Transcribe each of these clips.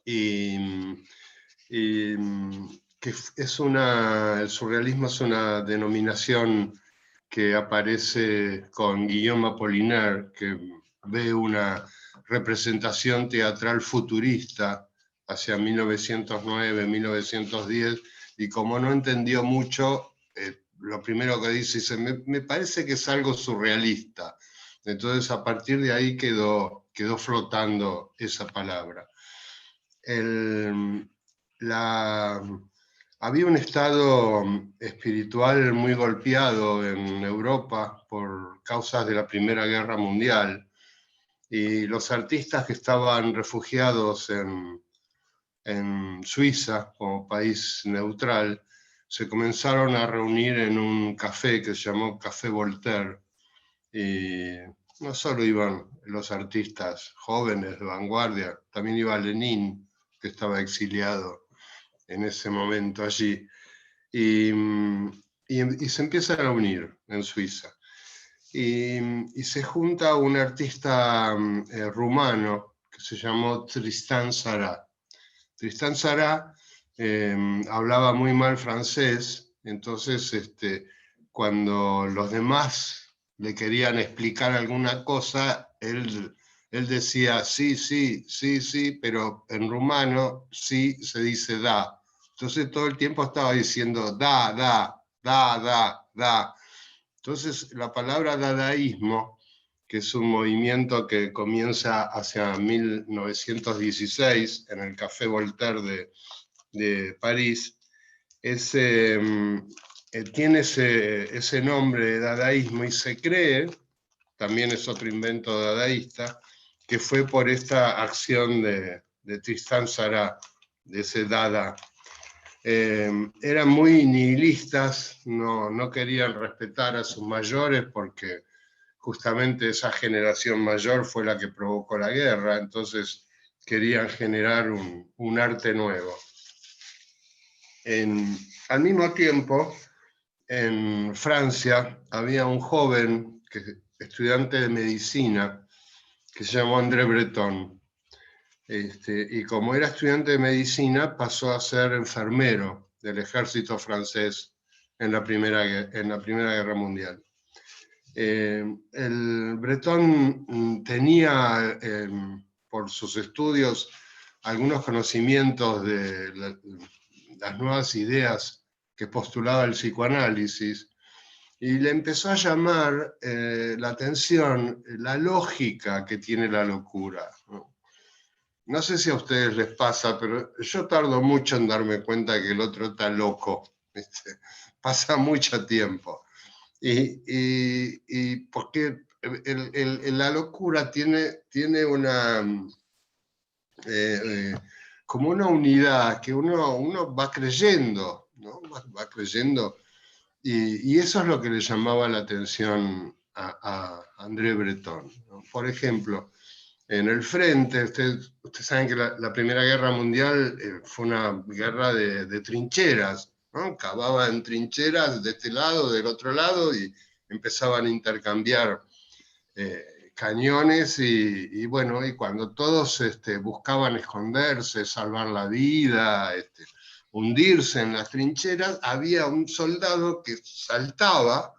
y, y que el surrealismo es una denominación que aparece con Guillaume Apollinaire, que ve una representación teatral futurista hacia 1909, 1910, y como no entendió mucho, lo primero que dice, me parece que es algo surrealista. Entonces a partir de ahí quedó flotando esa palabra. Había un estado espiritual muy golpeado en Europa por causas de la Primera Guerra Mundial, y los artistas que estaban refugiados en Suiza, como país neutral, se comenzaron a reunir en un café que se llamó Café Voltaire, y no solo iban los artistas jóvenes de vanguardia, también iba Lenin, que estaba exiliado en ese momento allí, y se empiezan a unir en Suiza. Y se junta un artista rumano que se llamó Tristan Tzara. Tristan Tzara hablaba muy mal francés, entonces cuando los demás le querían explicar alguna cosa, él decía sí, sí, sí, sí, pero en rumano sí se dice da. Entonces todo el tiempo estaba diciendo da, da, da, da, da. Entonces la palabra dadaísmo, que es un movimiento que comienza hacia 1916 en el Café Voltaire de París, tiene ese nombre de dadaísmo, y se cree, también es otro invento dadaísta, que fue por esta acción de Tristan Tzara, de ese dada. Eran muy nihilistas, no querían respetar a sus mayores porque justamente esa generación mayor fue la que provocó la guerra, entonces querían generar un arte nuevo. Al mismo tiempo, en Francia había un joven estudiante de medicina que se llamó André Breton. Y como era estudiante de medicina, pasó a ser enfermero del ejército francés en la Primera Guerra Mundial. El Breton tenía, por sus estudios, algunos conocimientos de las nuevas ideas que postulaba el psicoanálisis, y le empezó a llamar la atención la lógica que tiene la locura. No sé si a ustedes les pasa, pero yo tardo mucho en darme cuenta que el otro está loco. Pasa mucho tiempo. Y porque la locura tiene como una unidad que uno va creyendo, ¿no? Va creyendo. Y eso es lo que le llamaba la atención a André Breton, ¿no? Por ejemplo, en el frente, ustedes saben que la Primera Guerra Mundial fue una guerra de trincheras, ¿no? Cavaban trincheras de este lado, del otro lado, y empezaban a intercambiar cañones, y bueno, y cuando todos buscaban esconderse, salvar la vida, hundirse en las trincheras, había un soldado que saltaba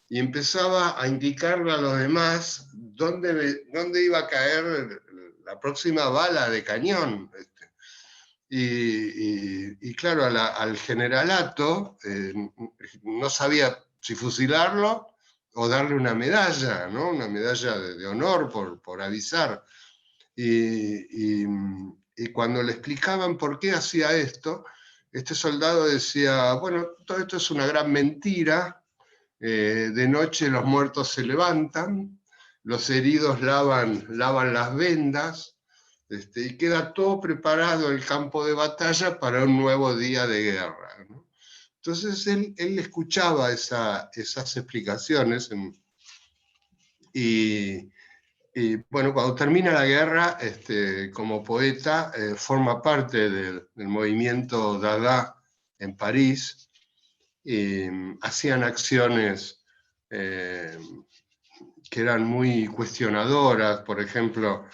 y empezaba a indicarle a los demás dónde iba a caer la próxima bala de cañón. Y claro, al generalato no sabía si fusilarlo o darle una medalla, ¿no? Una medalla de honor por avisar. Y cuando le explicaban por qué hacía esto, este soldado decía, bueno, todo esto es una gran mentira. De noche los muertos se levantan, los heridos lavan las vendas, y queda todo preparado el campo de batalla para un nuevo día de guerra, ¿no? Entonces él escuchaba esas explicaciones, y, y bueno, cuando termina la guerra, como poeta, forma parte del movimiento Dada en París. Hacían acciones eh, que eran muy cuestionadoras. Por ejemplo,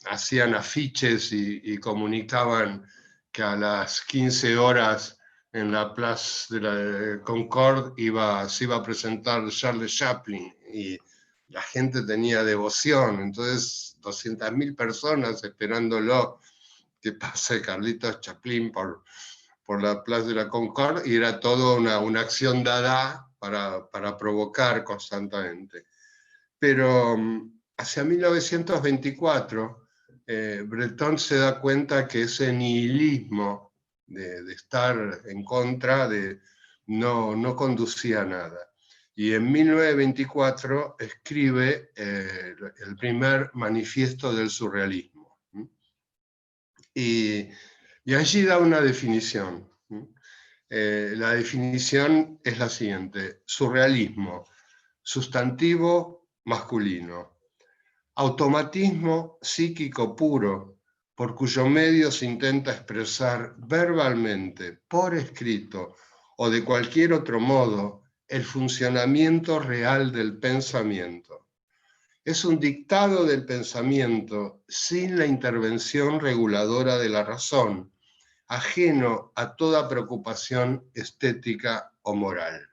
hacían afiches y comunicaban que a las 15 horas en la Place de la Concorde se iba a presentar Charles Chaplin, y la gente tenía devoción, entonces 200.000 personas esperándolo que pase Carlitos Chaplin por la Place de la Concorde, y era toda una acción dada para provocar constantemente. Pero hacia 1924, Breton se da cuenta que ese nihilismo de estar en contra no conducía a nada. Y en 1924 escribe el primer manifiesto del surrealismo. Y allí da una definición. La definición es la siguiente: surrealismo, sustantivo masculino, automatismo psíquico puro, por cuyo medio se intenta expresar verbalmente, por escrito o de cualquier otro modo, el funcionamiento real del pensamiento. Es un dictado del pensamiento sin la intervención reguladora de la razón, ajeno a toda preocupación estética o moral.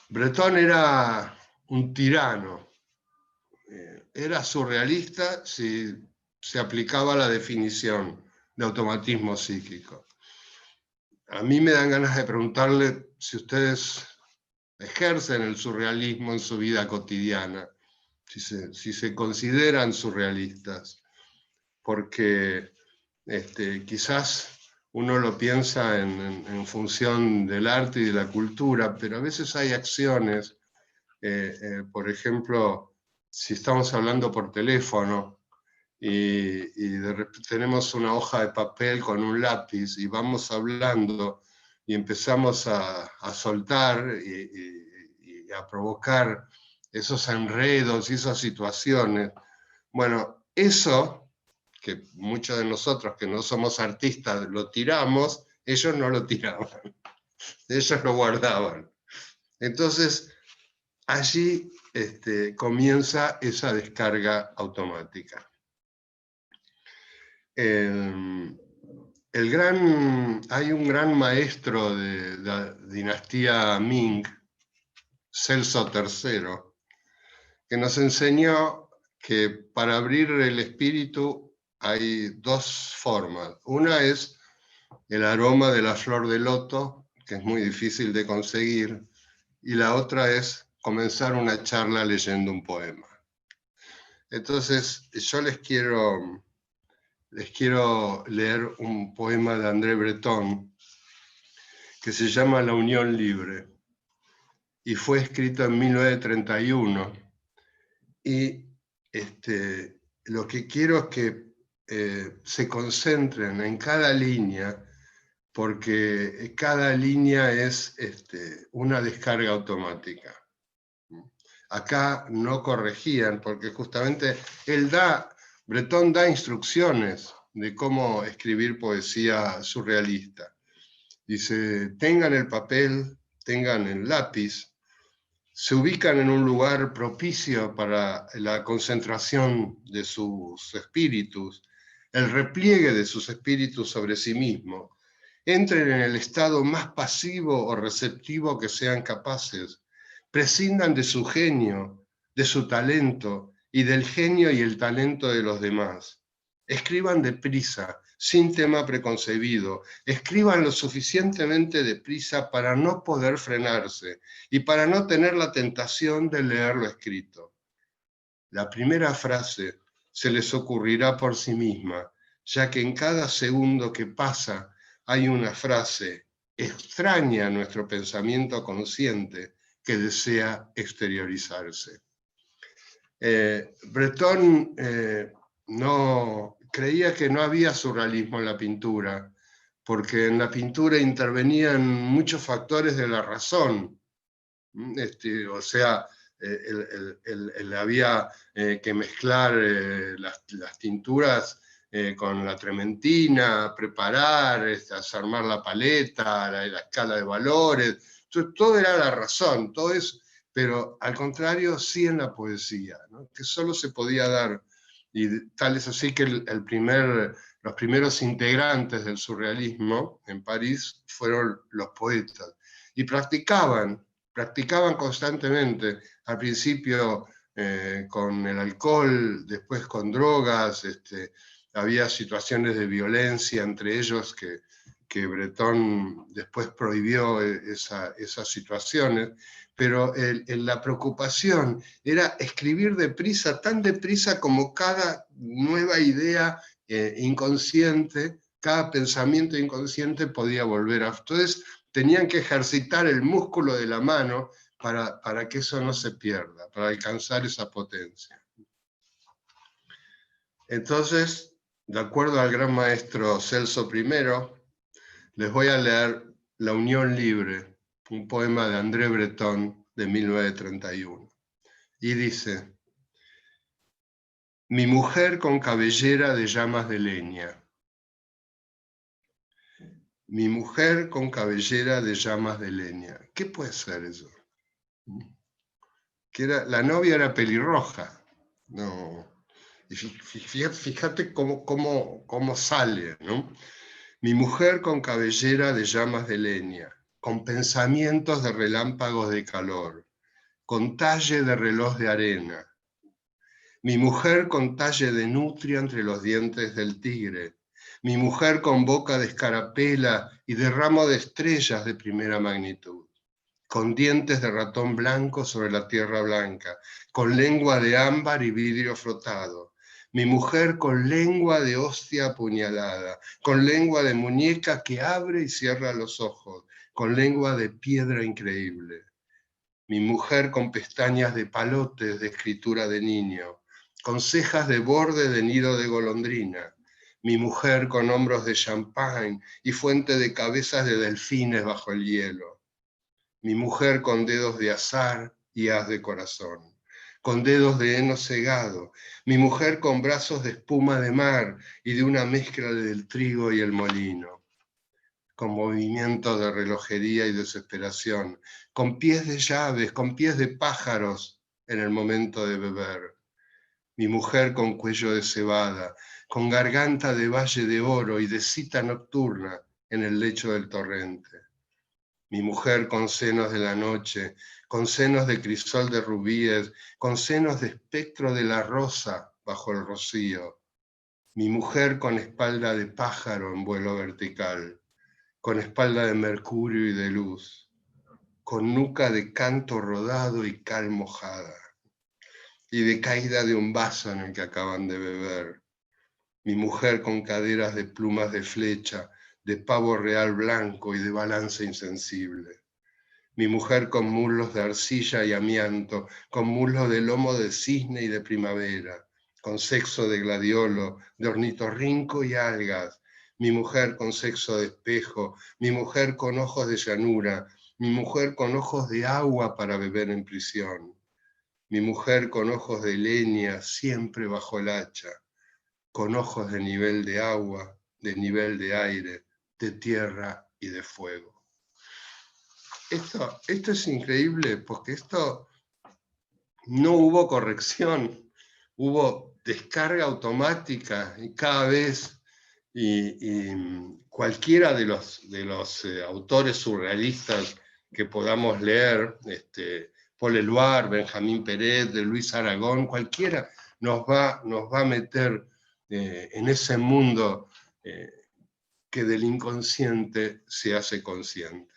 Breton era un tirano, era surrealista si se aplicaba la definición de automatismo psíquico. A mí me dan ganas de preguntarle si ustedes ejercen el surrealismo en su vida cotidiana, si se consideran surrealistas, porque quizás uno lo piensa en función del arte y de la cultura, pero a veces hay acciones, por ejemplo, si estamos hablando por teléfono y de repente tenemos una hoja de papel con un lápiz y vamos hablando y empezamos a soltar y a provocar esos enredos y esas situaciones. Bueno, eso que muchos de nosotros que no somos artistas lo tiramos, ellos no lo tiraban, ellos lo guardaban. Entonces, allí comienza esa descarga automática. Hay un gran maestro de la dinastía Ming, Celso III, que nos enseñó que para abrir el espíritu hay dos formas. Una es el aroma de la flor de loto, que es muy difícil de conseguir, y la otra es comenzar una charla leyendo un poema. Entonces, yo les quiero leer un poema de André Breton que se llama La Unión Libre, y fue escrito en 1931. Y lo que quiero es que se concentren en cada línea, porque cada línea es una descarga automática. Acá no corregían, porque justamente Breton da instrucciones de cómo escribir poesía surrealista. Dice: tengan el papel, tengan el lápiz, se ubican en un lugar propicio para la concentración de sus espíritus, el repliegue de sus espíritus sobre sí mismos. Entren en el estado más pasivo o receptivo que sean capaces. Prescindan de su genio, de su talento y del genio y el talento de los demás. Escriban deprisa, sin tema preconcebido. Escriban lo suficientemente deprisa para no poder frenarse y para no tener la tentación de leer lo escrito. La primera frase se les ocurrirá por sí misma, ya que en cada segundo que pasa hay una frase extraña a nuestro pensamiento consciente que desea exteriorizarse. Breton creía que no había surrealismo en la pintura, porque en la pintura intervenían muchos factores de la razón. O sea, había que mezclar las tinturas con la trementina, preparar, armar la paleta, la escala de valores, todo era la razón, todo eso. pero al contrario sí en la poesía, ¿no? Que solo se podía dar, y tal es así que los primeros integrantes del surrealismo en París fueron los poetas, y practicaban constantemente, al principio con el alcohol, después con drogas, había situaciones de violencia entre ellos que Breton después prohibió esas situaciones, pero la preocupación era escribir deprisa, tan deprisa como cada nueva idea inconsciente, cada pensamiento inconsciente podía volver a... Entonces tenían que ejercitar el músculo de la mano para que eso no se pierda, para alcanzar esa potencia. Entonces, de acuerdo al gran maestro Celso I, les voy a leer La Unión Libre, un poema de André Breton de 1931. Y dice: mi mujer con cabellera de llamas de leña. Mi mujer con cabellera de llamas de leña. ¿Qué puede ser eso? La novia era pelirroja. No. Y fíjate cómo sale, ¿no? Mi mujer con cabellera de llamas de leña, con pensamientos de relámpagos de calor, con talle de reloj de arena. Mi mujer con talle de nutria entre los dientes del tigre. Mi mujer con boca de escarapela y de ramo de estrellas de primera magnitud. Con dientes de ratón blanco sobre la tierra blanca, con lengua de ámbar y vidrio frotado. Mi mujer con lengua de hostia apuñalada, con lengua de muñeca que abre y cierra los ojos, con lengua de piedra increíble. Mi mujer con pestañas de palotes de escritura de niño, con cejas de borde de nido de golondrina. Mi mujer con hombros de champán y fuente de cabezas de delfines bajo el hielo. Mi mujer con dedos de azar y haz de corazón, con dedos de heno cegado. Mi mujer con brazos de espuma de mar y de una mezcla del trigo y el molino, con movimientos de relojería y desesperación, con pies de llaves, con pies de pájaros en el momento de beber. Mi mujer con cuello de cebada, con garganta de valle de oro y de cita nocturna en el lecho del torrente. Mi mujer con senos de la noche, con senos de crisol de rubíes, con senos de espectro de la rosa bajo el rocío. Mi mujer con espalda de pájaro en vuelo vertical, con espalda de mercurio y de luz, con nuca de canto rodado y cal mojada, y de caída de un vaso en el que acaban de beber. Mi mujer con caderas de plumas de flecha, de pavo real blanco y de balance insensible. Mi mujer con muslos de arcilla y amianto, con muslos de lomo de cisne y de primavera, con sexo de gladiolo, de ornitorrinco y algas. Mi mujer con sexo de espejo, mi mujer con ojos de llanura, mi mujer con ojos de agua para beber en prisión. Mi mujer con ojos de leña, siempre bajo el hacha, con ojos de nivel de agua, de nivel de aire, de tierra y de fuego. Esto es increíble porque esto no hubo corrección, hubo descarga automática y cada vez cualquiera de los autores surrealistas que podamos leer, Paul Eluard, Benjamín Pérez, de Luis Aragón, cualquiera nos va a meter en ese mundo que del inconsciente se hace consciente.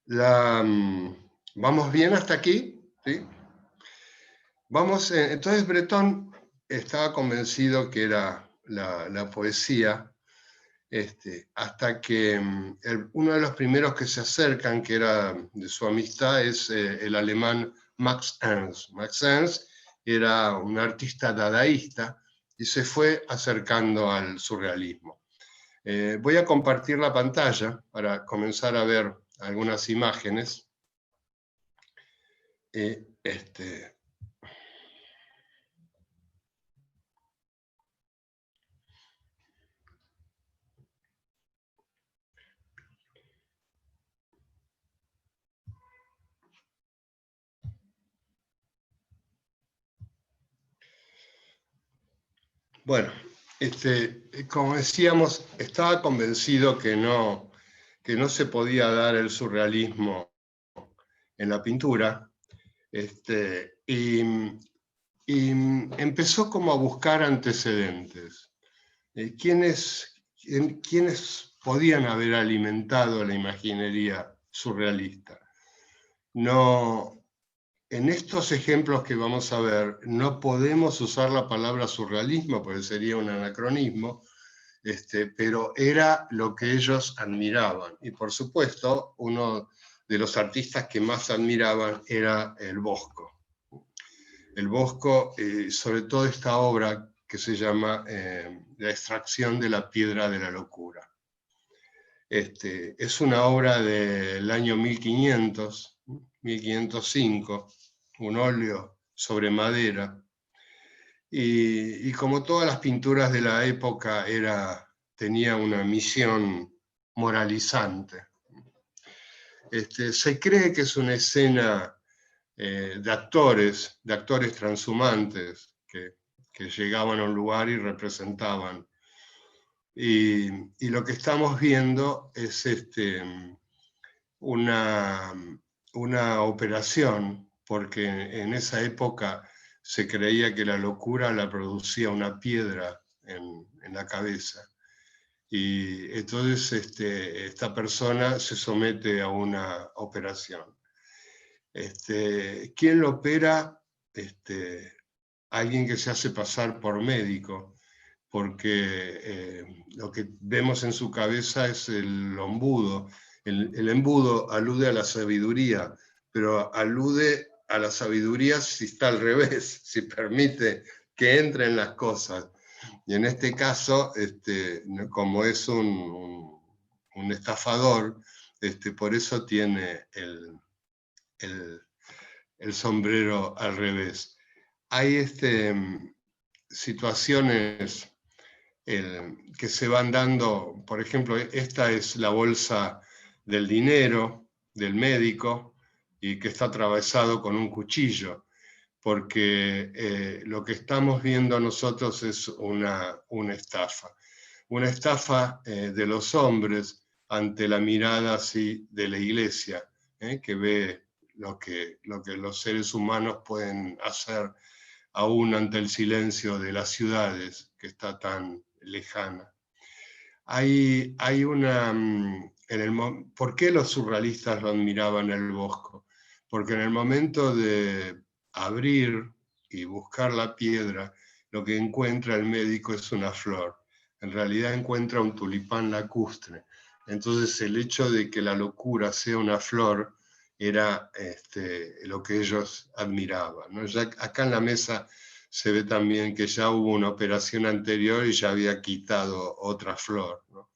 ¿Vamos bien hasta aquí? ¿Sí? Entonces Breton estaba convencido que era la poesía, hasta que uno de los primeros que se acercan, que era de su amistad, es el alemán Max Ernst. Max Ernst era un artista dadaísta y se fue acercando al surrealismo. Voy a compartir la pantalla para comenzar a ver algunas imágenes. Bueno, como decíamos, estaba convencido que no se podía dar el surrealismo en la pintura, y empezó como a buscar antecedentes. ¿Quiénes podían haber alimentado la imaginería surrealista? No, en estos ejemplos que vamos a ver, no podemos usar la palabra surrealismo porque sería un anacronismo, pero era lo que ellos admiraban. Y por supuesto, uno de los artistas que más admiraban era el Bosco. El Bosco, sobre todo esta obra que se llama La extracción de la piedra de la locura. Es una obra del año 1500, 1505, un óleo sobre madera, y como todas las pinturas de la época tenía una misión moralizante. Se cree que es una escena de actores transhumantes que llegaban a un lugar y representaban. Y lo que estamos viendo es una operación, porque en esa época se creía que la locura la producía una piedra en la cabeza. Y entonces esta persona se somete a una operación. ¿Quién lo opera? Alguien que se hace pasar por médico, porque lo que vemos en su cabeza es el embudo. El embudo alude a la sabiduría, pero alude a la sabiduría si está al revés, si permite que entren las cosas. Y en este caso, como es un estafador, por eso tiene el sombrero al revés. Hay situaciones que se van dando, por ejemplo, esta es la bolsa del dinero del médico y que está atravesado con un cuchillo, porque lo que estamos viendo nosotros es una estafa de los hombres ante la mirada así de la iglesia, que ve lo que los seres humanos pueden hacer aún ante el silencio de las ciudades, que está tan lejana. Hay una... ¿Por qué los surrealistas lo admiraban el Bosco? Porque en el momento de abrir y buscar la piedra, lo que encuentra el médico es una flor. En realidad encuentra un tulipán lacustre. Entonces el hecho de que la locura sea una flor era lo que ellos admiraban, ¿no? Ya acá en la mesa se ve también que ya hubo una operación anterior y ya había quitado otra flor, ¿no?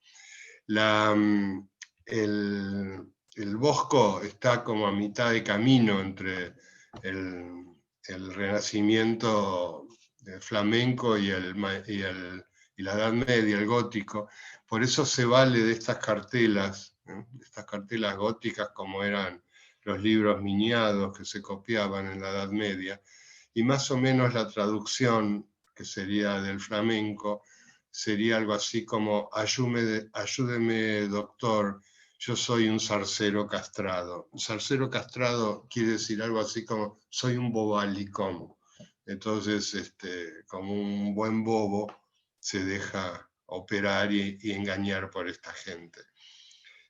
El Bosco está como a mitad de camino entre el Renacimiento flamenco y la Edad Media, el gótico. Por eso se vale de estas cartelas góticas como eran los libros miniados que se copiaban en la Edad Media, y más o menos la traducción, que sería del flamenco, sería algo así como: ayúdeme doctor, yo soy un zarcero castrado. Un zarcero castrado quiere decir algo así como: soy un bobalicón. Entonces, como un buen bobo, se deja operar y engañar por esta gente.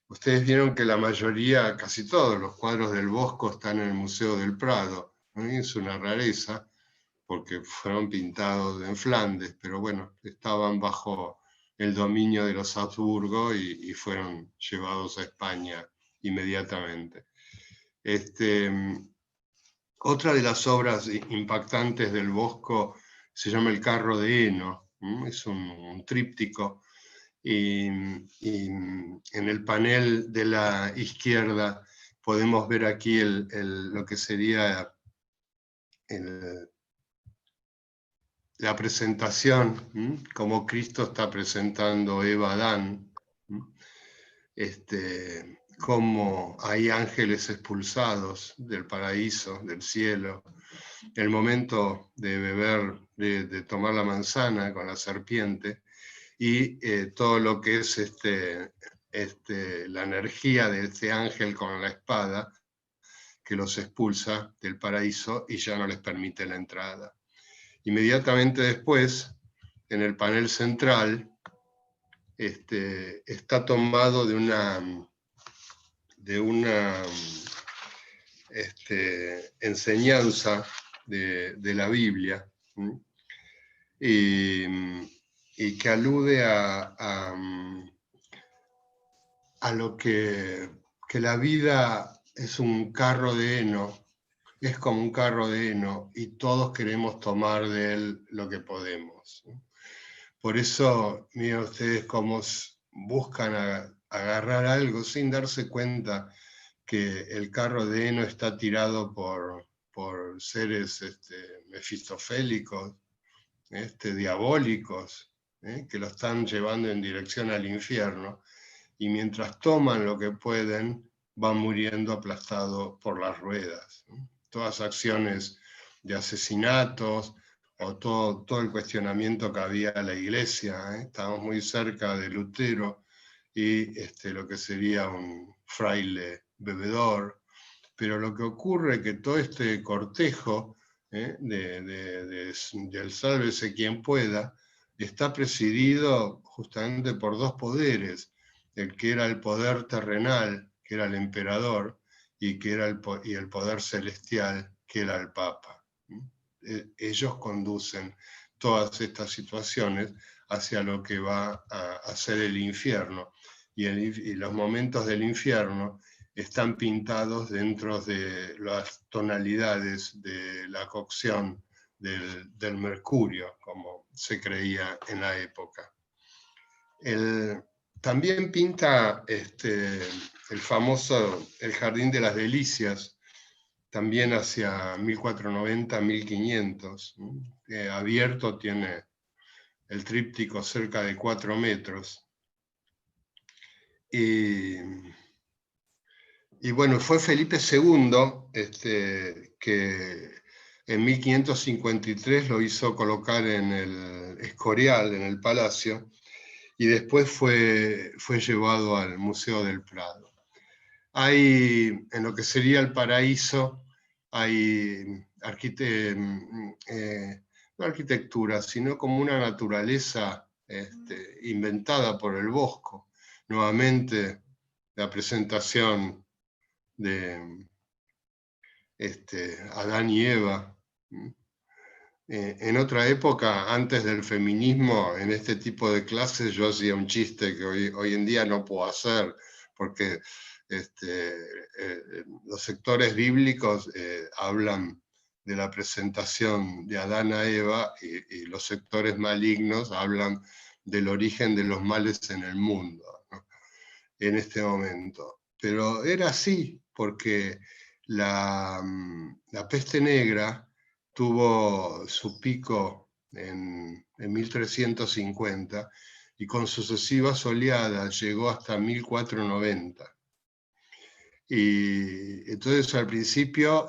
Ustedes vieron que la mayoría, casi todos los cuadros del Bosco están en el Museo del Prado, ¿no? Es una rareza, porque fueron pintados en Flandes, pero bueno, estaban bajo el dominio de los Habsburgo y fueron llevados a España inmediatamente. Otra de las obras impactantes del Bosco se llama El carro de heno, es un tríptico, y en el panel de la izquierda podemos ver aquí lo que sería la presentación, como Cristo está presentando a Eva a Adán, como hay ángeles expulsados del paraíso, del cielo, el momento de beber, de tomar la manzana con la serpiente, y todo lo que es la energía de este ángel con la espada, que los expulsa del paraíso y ya no les permite la entrada. Inmediatamente después, en el panel central, está tomado de una enseñanza de la Biblia, y que alude a lo que la vida es un carro de heno, es como un carro de heno, y todos queremos tomar de él lo que podemos. Por eso, miren ustedes cómo buscan agarrar algo sin darse cuenta que el carro de heno está tirado por seres mefistofélicos, diabólicos, que lo están llevando en dirección al infierno, y mientras toman lo que pueden, van muriendo aplastados por las ruedas. Todas acciones de asesinatos, o todo el cuestionamiento que había a la iglesia, estábamos muy cerca de Lutero, y lo que sería un fraile bebedor, pero lo que ocurre es que todo este cortejo del sálvese quien pueda, está presidido justamente por dos poderes, el que era el poder terrenal, que era el emperador, y el poder celestial, que era el Papa. Ellos conducen todas estas situaciones hacia lo que va a ser el infierno, y los momentos del infierno están pintados dentro de las tonalidades de la cocción del mercurio, como se creía en la época. También pinta el famoso El Jardín de las Delicias, también hacia 1490-1500, abierto, tiene el tríptico cerca de 4 metros. Y bueno, fue Felipe II que en 1553 lo hizo colocar en el Escorial, en el Palacio, y después fue llevado al Museo del Prado. Hay, en lo que sería el paraíso, hay no arquitectura, sino como una naturaleza inventada por el Bosco. Nuevamente, la presentación de Adán y Eva. En otra época, antes del feminismo, en este tipo de clases yo hacía un chiste que hoy en día no puedo hacer, porque los sectores bíblicos hablan de la presentación de Adán a Eva, y los sectores malignos hablan del origen de los males en el mundo, ¿no? En este momento. Pero era así, porque la peste negra tuvo su pico en 1350, y con sucesivas oleadas llegó hasta 1490. Y entonces al principio,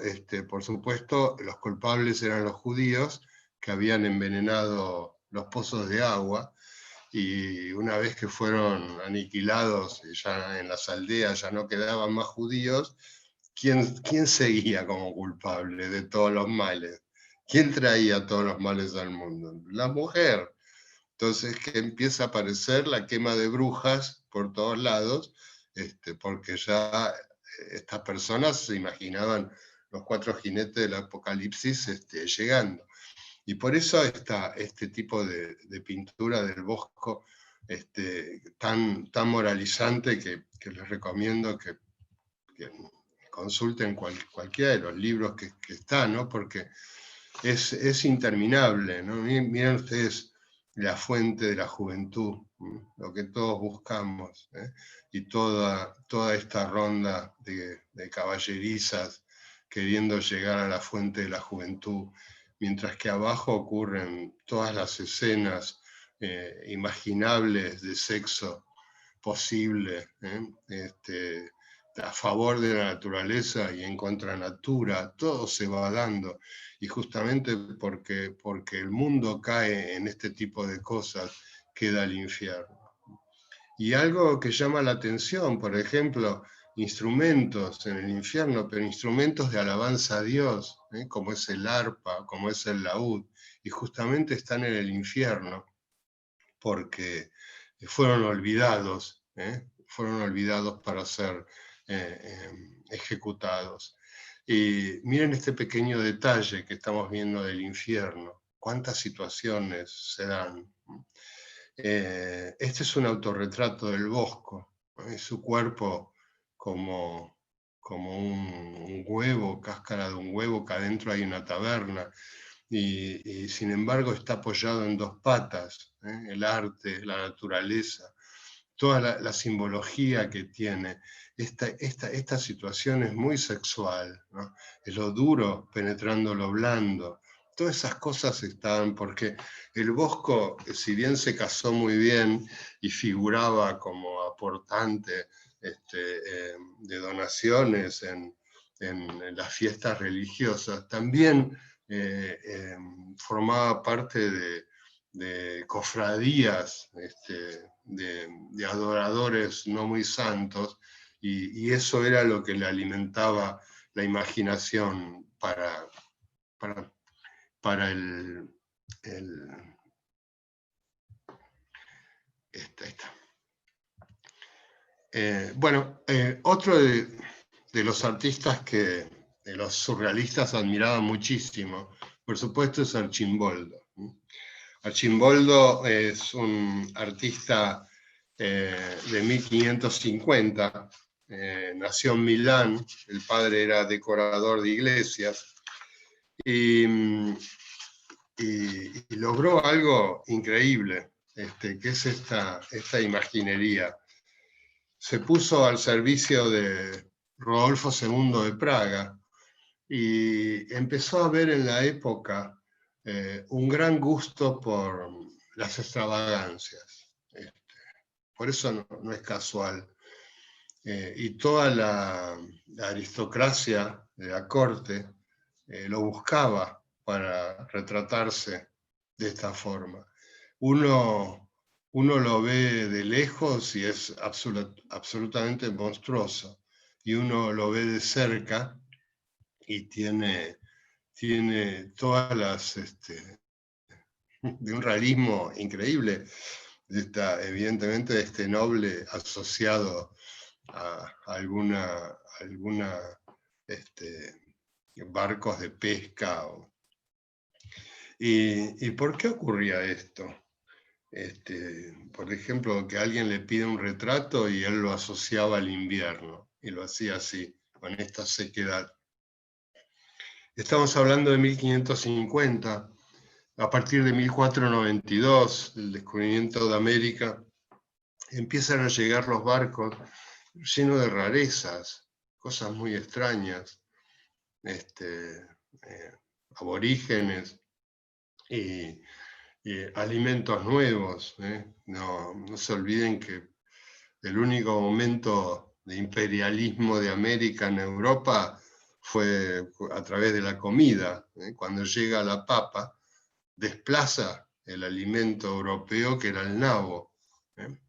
por supuesto, los culpables eran los judíos, que habían envenenado los pozos de agua, y una vez que fueron aniquilados y ya en las aldeas ya no quedaban más judíos, ¿quién seguía como culpable de todos los males? ¿Quién traía todos los males al mundo? La mujer. Entonces que empieza a aparecer la quema de brujas por todos lados, porque ya estas personas se imaginaban los 4 jinetes del Apocalipsis llegando. Y por eso está este tipo de pintura del Bosco tan moralizante, que les recomiendo que consulten cualquiera de los libros que están, ¿no? Porque es interminable, ¿no? Miren ustedes la fuente de la juventud, ¿no? Lo que todos buscamos, y toda esta ronda de caballerizas queriendo llegar a la fuente de la juventud, mientras que abajo ocurren todas las escenas imaginables de sexo posible, a favor de la naturaleza y en contra natura, todo se va dando. Y justamente porque el mundo cae en este tipo de cosas, queda el infierno. Y algo que llama la atención, por ejemplo, instrumentos en el infierno, pero instrumentos de alabanza a Dios, como es el arpa, como es el laúd, y justamente están en el infierno, porque fueron olvidados para ser ejecutados. Y miren este pequeño detalle que estamos viendo del infierno, cuántas situaciones se dan. Este es un autorretrato del Bosco, su cuerpo como un huevo, cáscara de un huevo, que adentro hay una taberna, y sin embargo está apoyado en dos patas, el arte, la naturaleza, toda la simbología que tiene. Esta situación es muy sexual, ¿no? Es lo duro penetrando lo blando. Todas esas cosas están, porque el Bosco, si bien se casó muy bien y figuraba como aportante de donaciones en las fiestas religiosas, también formaba parte de cofradías, de adoradores no muy santos, y eso era lo que le alimentaba la imaginación para otro de los artistas de los surrealistas admiraban muchísimo, por supuesto, es Arcimboldo. Arcimboldo es un artista de 1550, nació en Milán, el padre era decorador de iglesias, y logró algo increíble, que es esta imaginería. Se puso al servicio de Rodolfo II de Praga y empezó a ver en la época un gran gusto por las extravagancias. Por eso no es casual. Y toda la aristocracia de la corte lo buscaba para retratarse de esta forma. Uno lo ve de lejos y es absolutamente monstruoso, y uno lo ve de cerca y tiene todas las, de un realismo increíble, evidentemente este noble asociado a alguna barcos de pesca. ¿Y por qué ocurría esto? Por ejemplo, que alguien le pide un retrato y él lo asociaba al invierno, y lo hacía así, con esta sequedad. Estamos hablando de 1550, a partir de 1492, el descubrimiento de América, empiezan a llegar los barcos llenos de rarezas, cosas muy extrañas, aborígenes y alimentos nuevos. No se olviden que el único momento de imperialismo de América en Europa fue a través de la comida. Cuando llega la papa, desplaza el alimento europeo, que era el nabo,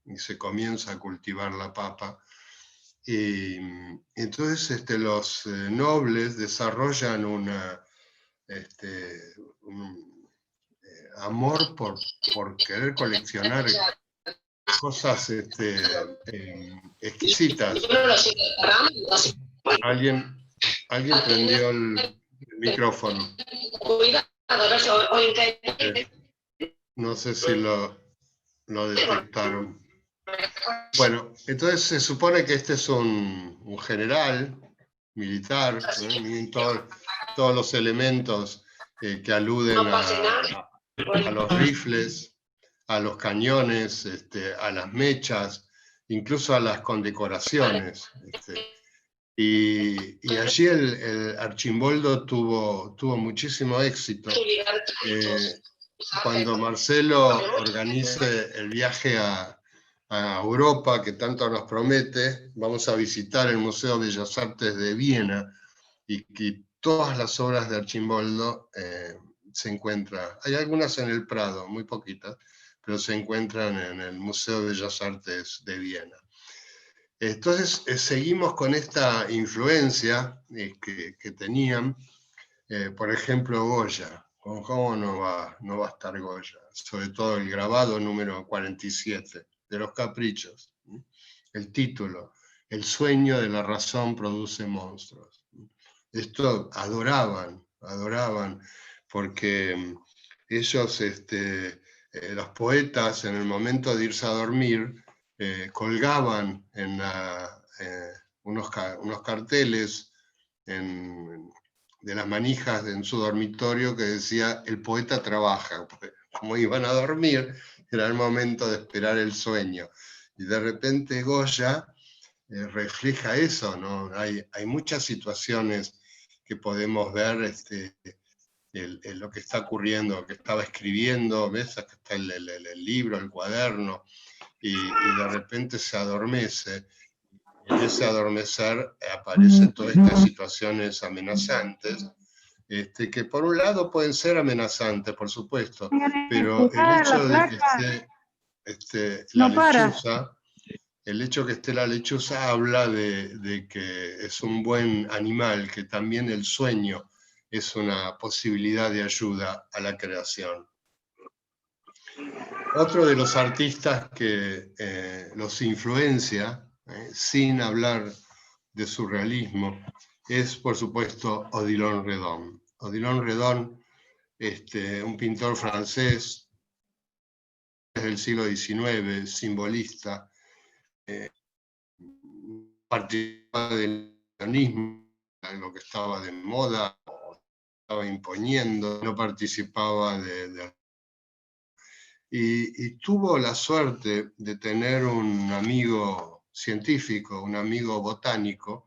y se comienza a cultivar la papa. Y entonces los nobles desarrollan un amor por querer coleccionar cosas exquisitas. Alguien prendió el micrófono. No sé si lo detectaron. Bueno, entonces se supone que este es un general militar, miren todos los elementos que aluden a los rifles, a los cañones, a las mechas, incluso a las condecoraciones. Y allí el Arcimboldo tuvo muchísimo éxito. Cuando Marcelo organice el viaje a a Europa, que tanto nos promete. Vamos a visitar el Museo de Bellas Artes de Viena, y que todas las obras de Archimboldo se encuentran, hay algunas en el Prado, muy poquitas, pero se encuentran en el Museo de Bellas Artes de Viena. Entonces, seguimos con esta influencia que tenían, por ejemplo, Goya. ¿Cómo no va a estar Goya? Sobre todo el grabado número 47 de Los Caprichos. El título, El sueño de la razón produce monstruos. Esto adoraban, porque ellos, los poetas, en el momento de irse a dormir, colgaban unos carteles de las manijas en su dormitorio que decía: el poeta trabaja. Como iban a dormir, era el momento de esperar el sueño. Y de repente Goya refleja eso, ¿no? Hay muchas situaciones que podemos ver, lo que está ocurriendo, lo que estaba escribiendo, ves, acá está el libro, el cuaderno, y de repente se adormece. En ese adormecer aparecen todas estas situaciones amenazantes, que por un lado pueden ser amenazantes, por supuesto, pero el hecho de que esté la lechuza, el hecho que esté la lechuza habla de que es un buen animal, que también el sueño es una posibilidad de ayuda a la creación. Otro de los artistas que los influencia, sin hablar de surrealismo, es, por supuesto, Odilon Redon. Odilon Redon, un pintor francés del siglo XIX, simbolista, participaba del sionismo, algo que estaba de moda, estaba imponiendo, no participaba y tuvo la suerte de tener un amigo científico, un amigo botánico,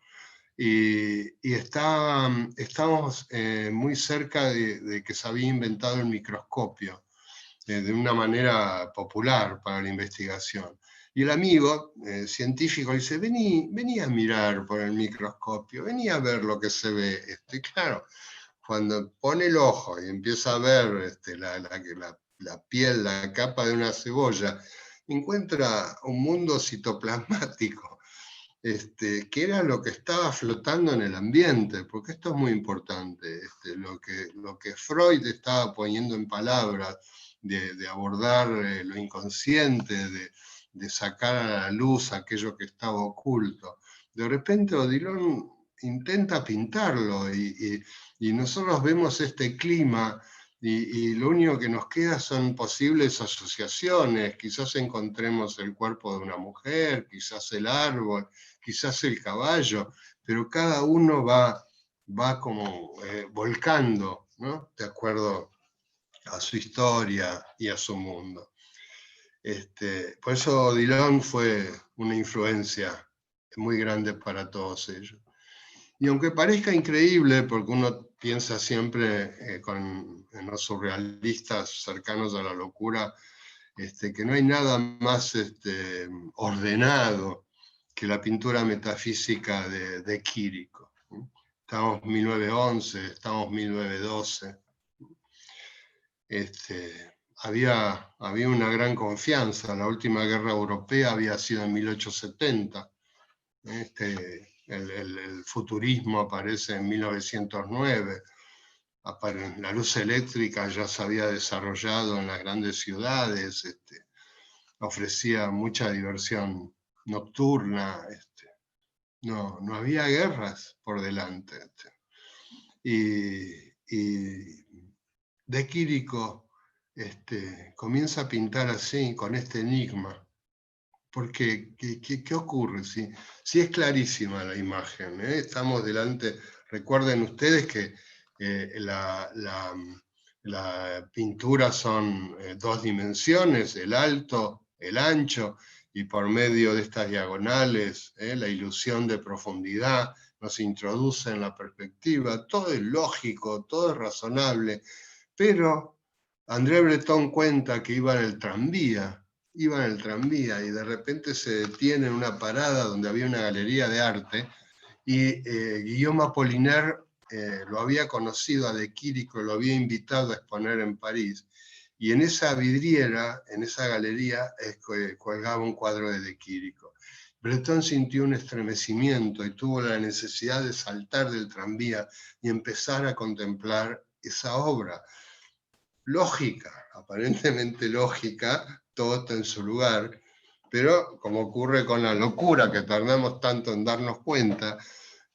y estamos muy cerca de que se había inventado el microscopio de una manera popular para la investigación. Y el amigo científico dice: vení a mirar por el microscopio, vení a ver lo que se ve. Y claro, cuando pone el ojo y empieza a ver la piel, la capa de una cebolla, encuentra un mundo citoplasmático, que era lo que estaba flotando en el ambiente, porque esto es muy importante, lo que Freud estaba poniendo en palabras, de abordar lo inconsciente, de sacar a la luz aquello que estaba oculto. De repente Odilon intenta pintarlo y nosotros vemos este clima y lo único que nos queda son posibles asociaciones. Quizás encontremos el cuerpo de una mujer, quizás el árbol, quizás el caballo, pero cada uno va como volcando, ¿no? De acuerdo a su historia y a su mundo. Por eso Odilon fue una influencia muy grande para todos ellos. Y aunque parezca increíble, porque uno piensa siempre en los surrealistas cercanos a la locura, que no hay nada más ordenado que la pintura metafísica de Quirico. Estamos en 1911, estamos en 1912. Había una gran confianza. La última guerra europea había sido en 1870. El futurismo aparece en 1909. La luz eléctrica ya se había desarrollado en las grandes ciudades, ofrecía mucha diversión nocturna, no había guerras por delante. Y De Quirico comienza a pintar así, con este enigma. Porque, ¿qué ocurre? Si es clarísima la imagen, estamos delante, recuerden ustedes que la pintura son dos dimensiones, el alto, el ancho, y por medio de estas diagonales, la ilusión de profundidad nos introduce en la perspectiva. Todo es lógico, todo es razonable, pero André Breton cuenta que iba en el tranvía iba en el tranvía y de repente se detiene en una parada donde había una galería de arte y Guillaume Apollinaire lo había conocido a De Chirico, lo había invitado a exponer en París, y en esa vidriera, en esa galería, colgaba un cuadro de De Chirico. Breton sintió un estremecimiento y tuvo la necesidad de saltar del tranvía y empezar a contemplar esa obra. Lógica, aparentemente lógica, todo está en su lugar, pero como ocurre con la locura que tardamos tanto en darnos cuenta,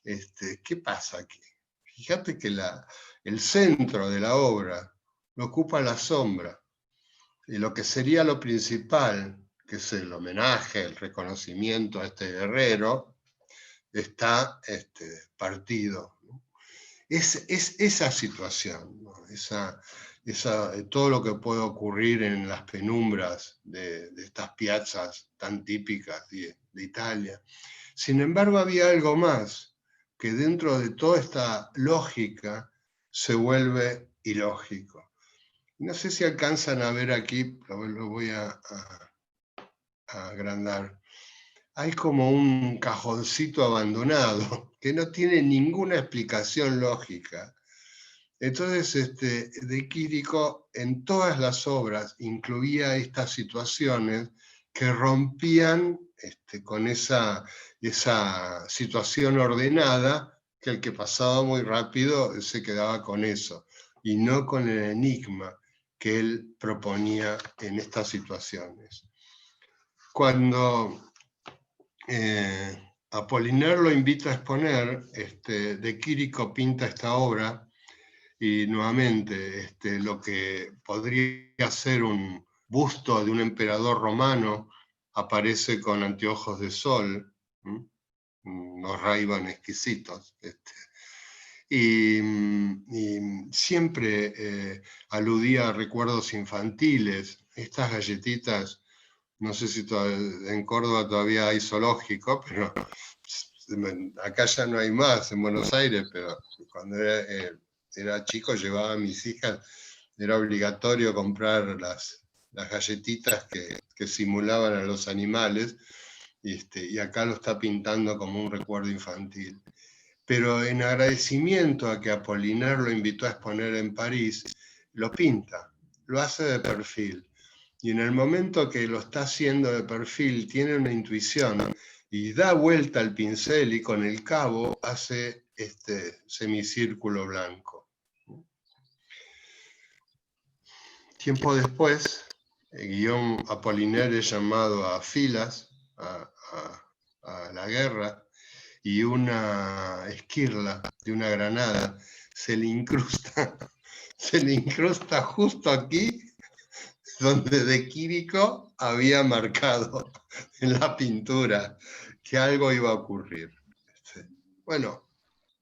¿qué pasa aquí? Fíjate que el centro de la obra lo ocupa la sombra, y lo que sería lo principal, que es el homenaje, el reconocimiento a este guerrero, está partido, ¿no? Es esa situación, ¿no? Todo lo que puede ocurrir en las penumbras de estas piazzas tan típicas de Italia. Sin embargo, había algo más, que dentro de toda esta lógica se vuelve ilógico. No sé si alcanzan a ver aquí, lo voy a agrandar. Hay como un cajoncito abandonado que no tiene ninguna explicación lógica. Entonces, De Chirico en todas las obras incluía estas situaciones que rompían con esa situación ordenada, que el que pasaba muy rápido se quedaba con eso, y no con el enigma que él proponía en estas situaciones. Cuando Apollinaire lo invita a exponer, De Chirico pinta esta obra, y nuevamente lo que podría ser un busto de un emperador romano aparece con anteojos de sol, unos Ray-Ban exquisitos, y siempre aludía a recuerdos infantiles. Estas galletitas, no sé si en Córdoba todavía hay zoológico, pero acá ya no hay más, en Buenos Aires, pero cuando era chico llevaba a mis hijas, era obligatorio comprar las galletitas que simulaban a los animales, y acá lo está pintando como un recuerdo infantil. Pero en agradecimiento a que Apollinaire lo invitó a exponer en París, lo pinta, lo hace de perfil. Y en el momento que lo está haciendo de perfil, tiene una intuición y da vuelta al pincel y con el cabo hace este semicírculo blanco. Tiempo después, Guillaume Apollinaire es llamado a filas, a la guerra, y una esquirla de una granada se le incrusta justo aquí donde De Chirico había marcado en la pintura que algo iba a ocurrir. Bueno,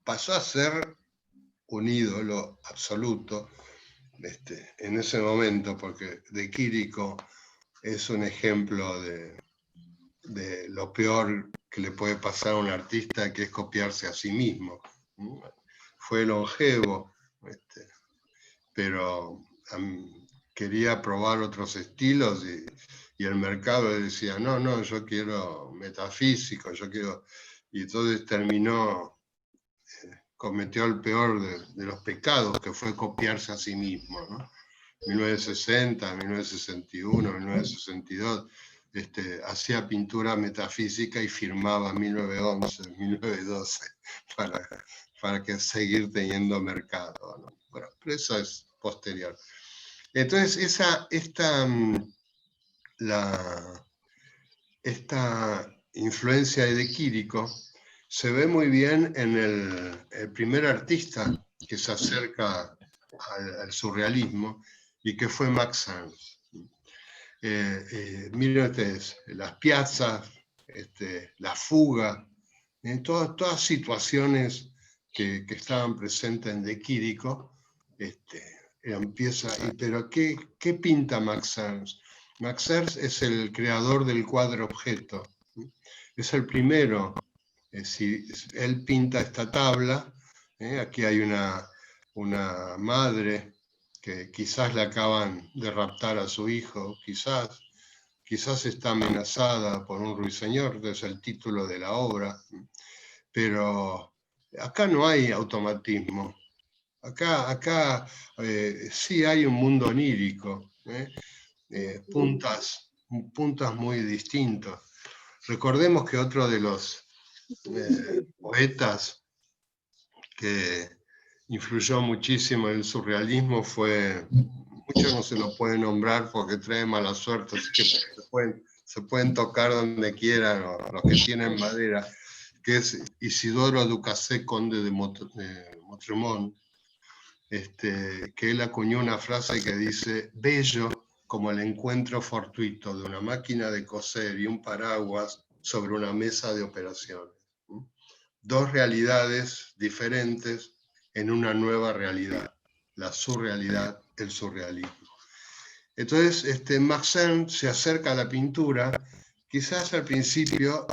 pasó a ser un ídolo absoluto en ese momento, porque De Chirico es un ejemplo de lo peor que le puede pasar a un artista, que es copiarse a sí mismo. Fue longevo, pero quería probar otros estilos y el mercado le decía, no, yo quiero metafísico, yo quiero... Y entonces cometió el peor de los pecados, que fue copiarse a sí mismo, ¿no? 1960, 1961, 1962, hacía pintura metafísica y firmaba 1911, 1912 para que seguir teniendo mercado, ¿no? Bueno, pero eso es posterior. Entonces, esta influencia de Chirico se ve muy bien en el primer artista que se acerca al surrealismo, y que fue Max Ernst. Miren ustedes, las piazzas, la fuga, todas situaciones que estaban presentes en De Chirico, pero ¿qué pinta Max Ernst? Max Ernst es el creador del cuadro objeto, es el primero. Él pinta esta tabla, aquí hay una madre que quizás le acaban de raptar a su hijo, quizás, quizás está amenazada por un ruiseñor, que es el título de la obra, pero acá no hay automatismo. Acá sí hay un mundo onírico, puntas muy distintos. Recordemos que otro de los poetas que influyó muchísimo en el surrealismo fue, muchos no se lo pueden nombrar porque trae mala suerte, así que se pueden tocar donde quieran, los que tienen madera, que es Isidoro Ducasset, conde de Motremont, que él acuñó una frase que dice: bello como el encuentro fortuito de una máquina de coser y un paraguas sobre una mesa de operaciones. Dos realidades diferentes en una nueva realidad, la surrealidad, el surrealismo. Entonces, Max Ernst se acerca a la pintura, quizás al principio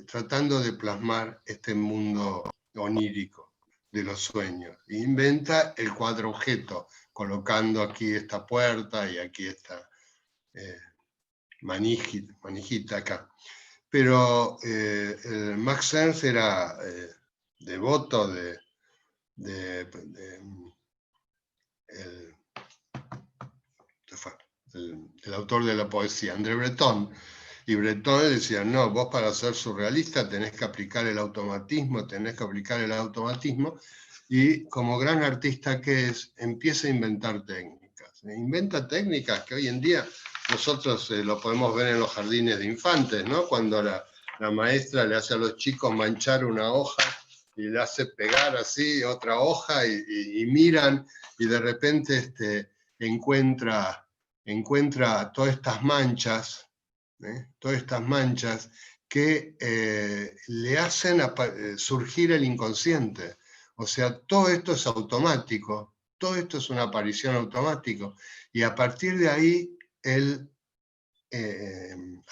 tratando de plasmar este mundo onírico de los sueños. Inventa el cuadro objeto, colocando aquí esta puerta y aquí esta manijita acá. Pero Max Ernst era devoto el autor de la poesía, André Breton, y Breton decía: no, vos para ser surrealista tenés que aplicar el automatismo, y como gran artista que es, empieza a inventar técnicas. Inventa técnicas que hoy en día nosotros lo podemos ver en los jardines de infantes, ¿no? Cuando la maestra le hace a los chicos manchar una hoja y le hace pegar así otra hoja y miran, y de repente encuentra todas estas manchas, que le hacen surgir el inconsciente. O sea, todo esto es automático, todo esto es una aparición automática, y a partir de ahí él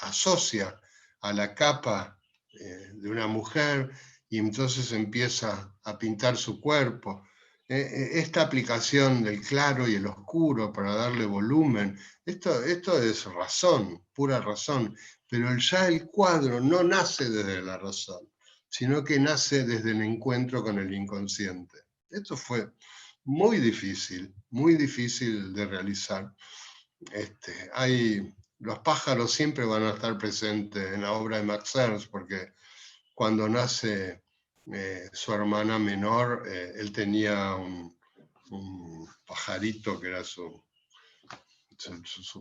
asocia a la capa de una mujer y entonces empieza a pintar su cuerpo. Esta aplicación del claro y el oscuro para darle volumen, esto es razón, pura razón, pero ya el cuadro no nace desde la razón, sino que nace desde el encuentro con el inconsciente. Esto fue muy difícil de realizar. Los pájaros siempre van a estar presentes en la obra de Max Ernst, porque cuando nace su hermana menor, él tenía un pajarito que era su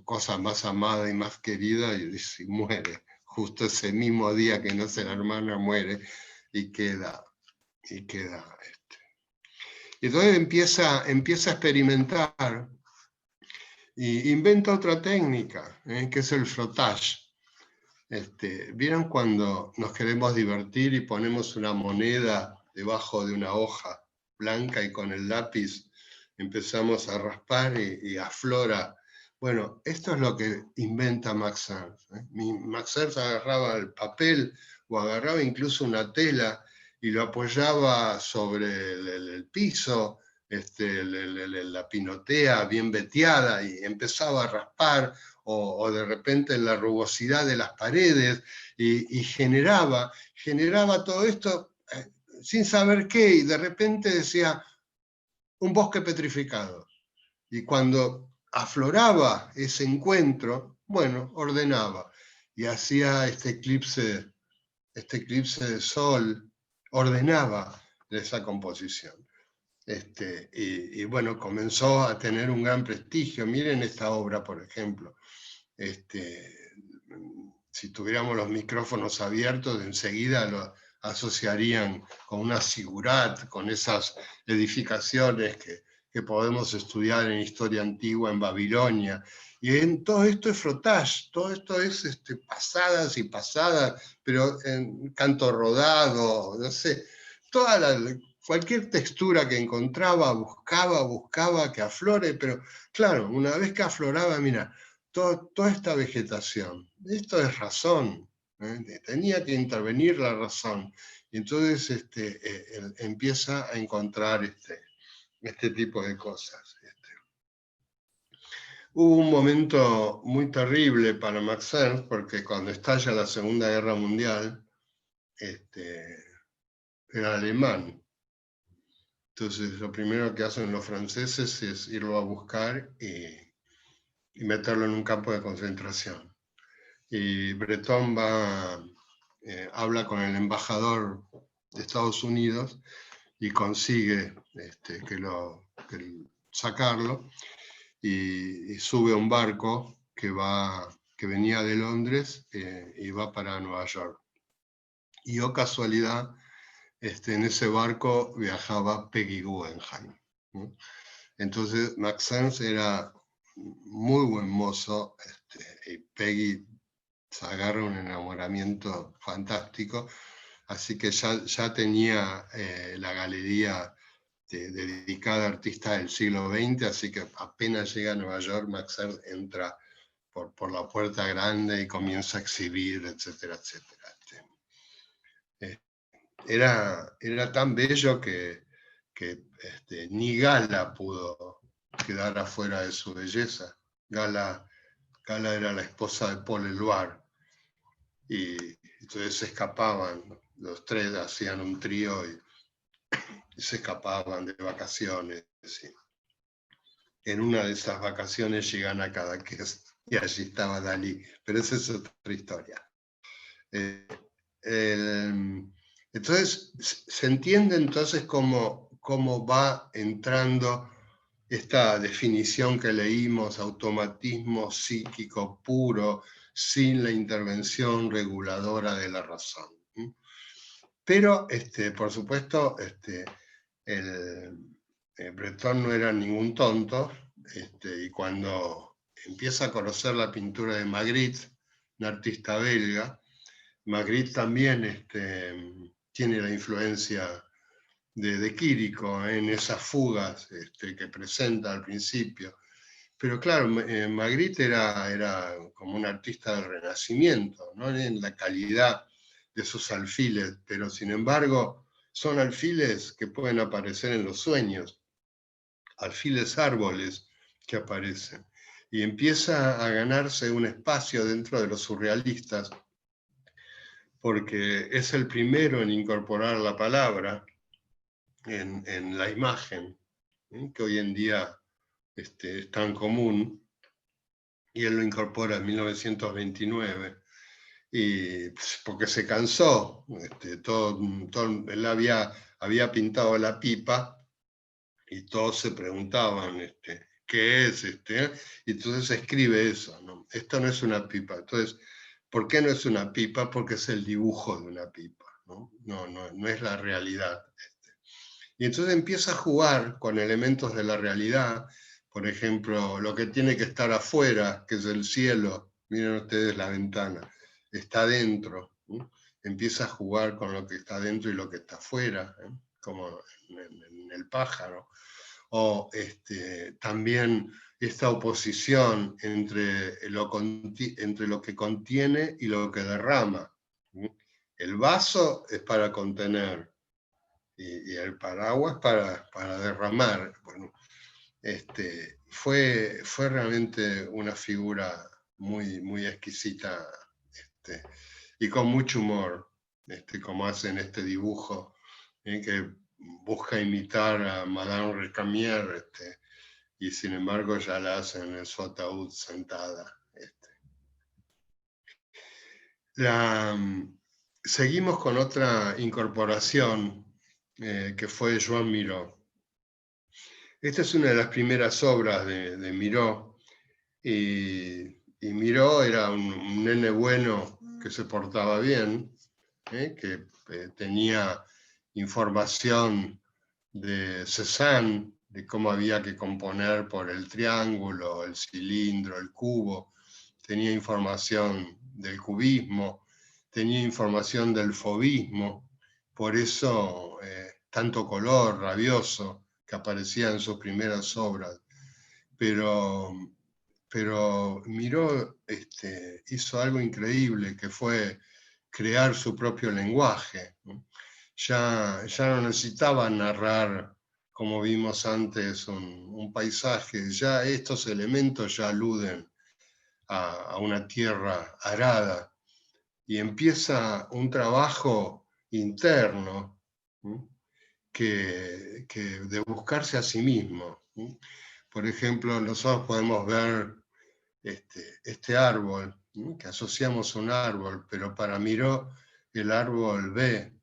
cosa más amada y más querida, y muere. Justo ese mismo día que nace la hermana, muere y queda. Entonces empieza a experimentar y inventa otra técnica, que es el frottage. ¿Vieron cuando nos queremos divertir y ponemos una moneda debajo de una hoja blanca y con el lápiz empezamos a raspar y aflora? Bueno, esto es lo que inventa Max Ernst. Max Ernst agarraba el papel o agarraba incluso una tela y lo apoyaba sobre el piso, la pinotea bien veteada, y empezaba a raspar, o de repente en la rugosidad de las paredes, y generaba todo esto sin saber qué, y de repente decía: un bosque petrificado. Y cuando afloraba ese encuentro, bueno, ordenaba, y hacía este eclipse de sol, ordenaba esa composición. Y bueno, comenzó a tener un gran prestigio. Miren esta obra, por ejemplo. Si tuviéramos los micrófonos abiertos, enseguida lo asociarían con una zigurat, con esas edificaciones que podemos estudiar en historia antigua en Babilonia. Y en todo esto es frottage, todo esto es pasadas y pasadas, pero en canto rodado, no sé, cualquier textura que encontraba, buscaba que aflore, pero claro, una vez que afloraba, mira, toda esta vegetación, esto es razón, tenía que intervenir la razón, y entonces él empieza a encontrar este tipo de cosas. Hubo un momento muy terrible para Max Ernst, porque cuando estalla la Segunda Guerra Mundial, era alemán. Entonces, lo primero que hacen los franceses es irlo a buscar y meterlo en un campo de concentración. Y Breton habla con el embajador de Estados Unidos y consigue sacarlo, y sube a un barco que venía de Londres y va para Nueva York. Y oh casualidad, en ese barco viajaba Peggy Guggenheim, ¿no? Entonces Max Ernst era muy buen mozo, y Peggy se agarra un enamoramiento fantástico, así que ya tenía la galería dedicada a artistas del siglo XX, así que apenas llega a Nueva York, Max Ernst entra por la puerta grande y comienza a exhibir, etcétera, etcétera. Era tan bello que ni Gala pudo quedar afuera de su belleza. Gala era la esposa de Paul Eluard, y entonces se escapaban, los tres hacían un trío y se escapaban de vacaciones. En una de esas vacaciones llegan a Cadaqués y allí estaba Dalí, pero esa es otra historia. Entonces, se entiende entonces cómo va entrando esta definición que leímos, automatismo psíquico puro, sin la intervención reguladora de la razón. Pero, por supuesto, Breton no era ningún tonto, y cuando empieza a conocer la pintura de Magritte, un artista belga, Magritte también tiene la influencia de Quirico en esas fugas que presenta al principio. Pero claro, Magritte era como un artista del Renacimiento, no en la calidad de sus alfiles, pero sin embargo son alfiles que pueden aparecer en los sueños, alfiles árboles que aparecen. Y empieza a ganarse un espacio dentro de los surrealistas, porque es el primero en incorporar la palabra en la imagen, que hoy en día es tan común, y él lo incorpora en 1929, y porque se cansó, él había pintado la pipa, y todos se preguntaban, ¿qué es? Y entonces escribe eso, ¿no? Esto no es una pipa. Entonces, ¿por qué no es una pipa? Porque es el dibujo de una pipa, ¿no? No es la realidad. Y entonces empieza a jugar con elementos de la realidad, por ejemplo, lo que tiene que estar afuera, que es el cielo, miren ustedes la ventana, está dentro, ¿no? Empieza a jugar con lo que está dentro y lo que está afuera, como en el pájaro. O también esta oposición entre lo que contiene y lo que derrama. El vaso es para contener, y el paraguas para derramar. Bueno, fue realmente una figura muy, muy exquisita, y con mucho humor, como hacen este dibujo, que busca imitar a Madame Recamier, y sin embargo ya la hacen en su ataúd sentada. Seguimos con otra incorporación, que fue Joan Miró. Esta es una de las primeras obras de Miró, y Miró era un nene bueno que se portaba bien, que tenía información de Cézanne, de cómo había que componer por el triángulo, el cilindro, el cubo, tenía información del cubismo, tenía información del fauvismo, por eso tanto color rabioso que aparecía en sus primeras obras. Pero Miró hizo algo increíble, que fue crear su propio lenguaje, ¿no? Ya no necesitaba narrar como vimos antes, un paisaje. Ya estos elementos ya aluden a una tierra arada, y empieza un trabajo interno, ¿sí? De buscarse a sí mismo, ¿sí? Por ejemplo, nosotros podemos ver este árbol, ¿sí? Que asociamos un árbol, pero para Miró el árbol ve,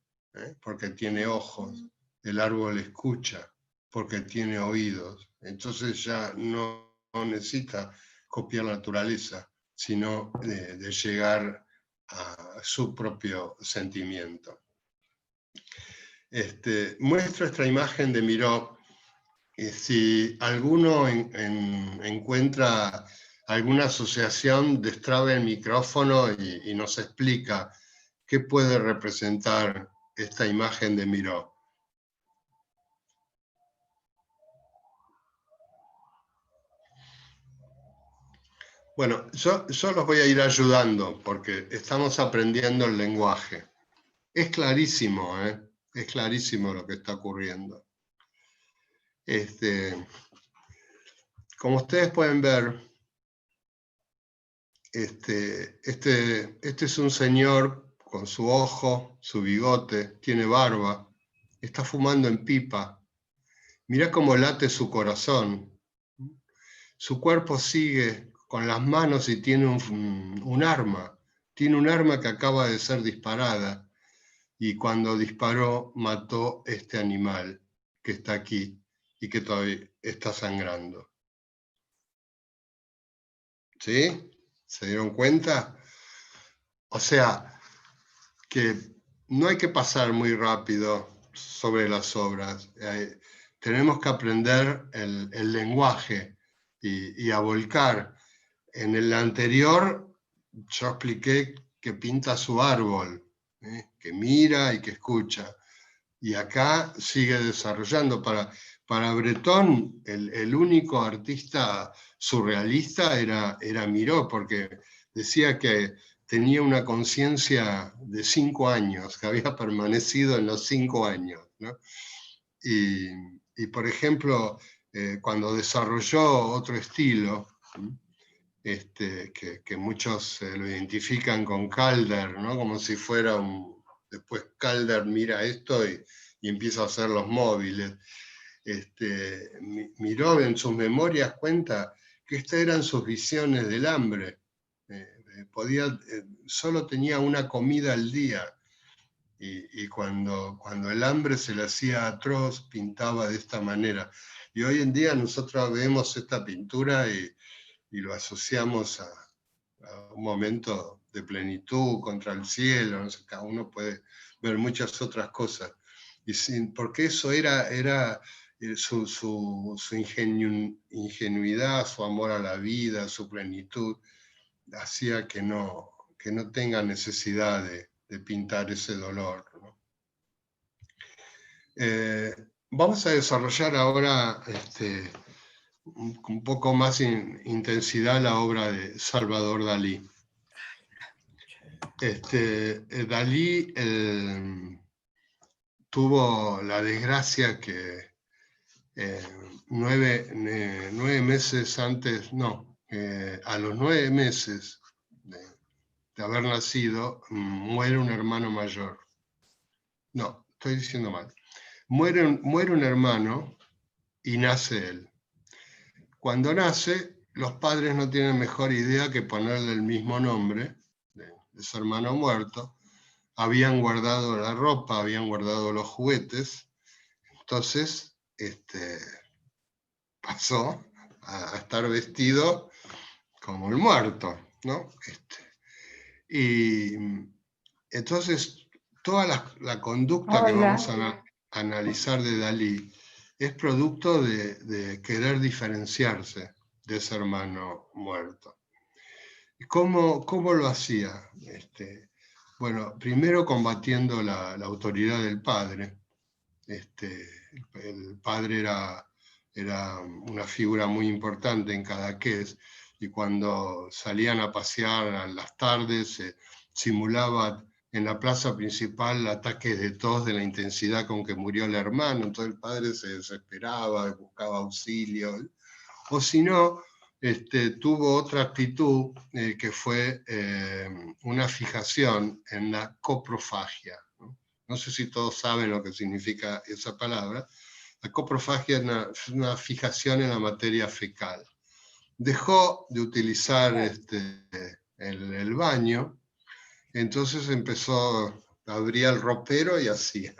porque tiene ojos, el árbol escucha porque tiene oídos, entonces ya no necesita copiar la naturaleza, sino de llegar a su propio sentimiento. Muestro esta imagen de Miró. Si alguno encuentra alguna asociación, destrabe el micrófono y nos explica qué puede representar esta imagen de Miró. Bueno, yo los voy a ir ayudando porque estamos aprendiendo el lenguaje. Es clarísimo, ¿eh? Es clarísimo lo que está ocurriendo. Como ustedes pueden ver, este es un señor con su ojo, su bigote, tiene barba, está fumando en pipa. Mirá cómo late su corazón. Su cuerpo sigue con las manos y tiene un arma. Tiene un arma que acaba de ser disparada. Y cuando disparó, mató este animal que está aquí y que todavía está sangrando. ¿Sí? ¿Se dieron cuenta? O sea, que no hay que pasar muy rápido sobre las obras. Tenemos que aprender el lenguaje y a volcar. En el anterior yo expliqué que pinta su árbol, que mira y que escucha. Y acá sigue desarrollando. Para Breton, el único artista surrealista era Miró, porque decía que tenía una conciencia de 5 años, que había permanecido en los 5 años, ¿no? Y, por ejemplo, cuando desarrolló otro estilo, que muchos lo identifican con Calder, ¿no? Como si fuera un... Después Calder mira esto y empieza a hacer los móviles. Miró en sus memorias, cuenta que estas eran sus visiones del hambre. Solo tenía una comida al día, y cuando el hambre se le hacía atroz, pintaba de esta manera. Y hoy en día nosotros vemos esta pintura y lo asociamos a un momento de plenitud contra el cielo, no sé, cada uno puede ver muchas otras cosas. Porque eso era su ingenuidad, su amor a la vida, su plenitud, hacía que no tenga necesidad de pintar ese dolor, ¿no? Vamos a desarrollar ahora un poco más intensidad la obra de Salvador Dalí. Dalí tuvo la desgracia que 9 meses antes, a los 9 meses de haber nacido, muere un hermano mayor. No, estoy diciendo mal. Muere un hermano y nace él. Cuando nace, los padres no tienen mejor idea que ponerle el mismo nombre de su hermano muerto. Habían guardado la ropa, habían guardado los juguetes. Entonces, pasó a estar vestido como el muerto, ¿no? Y entonces, toda la conducta que vamos a analizar de Dalí es producto de querer diferenciarse de ese hermano muerto. ¿Cómo lo hacía? Bueno, primero combatiendo la autoridad del padre. El padre era una figura muy importante en Cadaqués, y cuando salían a pasear a las tardes, simulaba en la plaza principal ataques de tos de la intensidad con que murió el hermano, entonces el padre se desesperaba, buscaba auxilio, o si no, tuvo otra actitud que fue una fijación en la coprofagia. No sé si todos saben lo que significa esa palabra. La coprofagia es una fijación en la materia fecal. Dejó de utilizar el baño, entonces empezó, abría el ropero y hacía.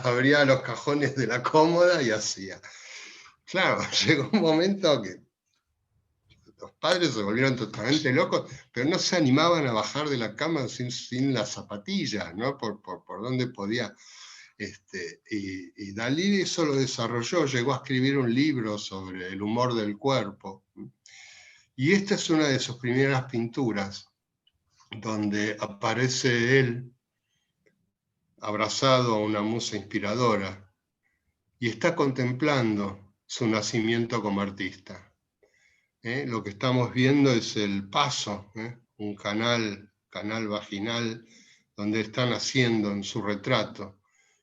Abría los cajones de la cómoda y hacía. Claro, llegó un momento que los padres se volvieron totalmente locos, pero no se animaban a bajar de la cama sin las zapatillas, ¿no? Por donde podía. Y Dalí eso lo desarrolló, llegó a escribir un libro sobre el humor del cuerpo. Y esta es una de sus primeras pinturas, donde aparece él abrazado a una musa inspiradora y está contemplando su nacimiento como artista. Lo que estamos viendo es el paso, un canal vaginal, donde está naciendo en su retrato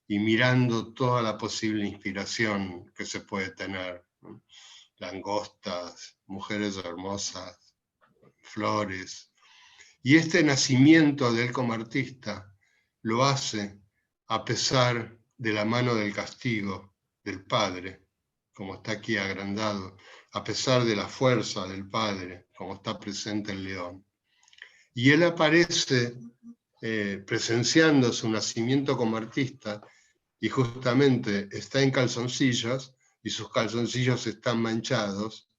y mirando toda la posible inspiración que se puede tener. Langostas, mujeres hermosas, flores. Y este nacimiento de él como artista lo hace a pesar de la mano del castigo del padre, como está aquí agrandado, a pesar de la fuerza del padre, como está presente el león. Y él aparece presenciando su nacimiento como artista y justamente está en calzoncillos y sus calzoncillos están manchados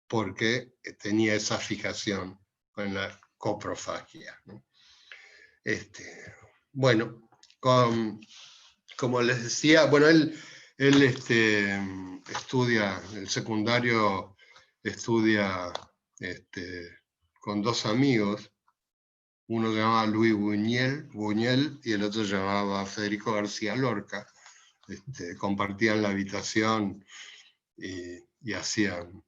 porque tenía esa fijación con la coprofagia, ¿no? Bueno, como les decía, bueno, él estudia, el secundario estudia con dos amigos, uno se llamaba Luis Buñuel y el otro se llamaba Federico García Lorca. Compartían la habitación y hacían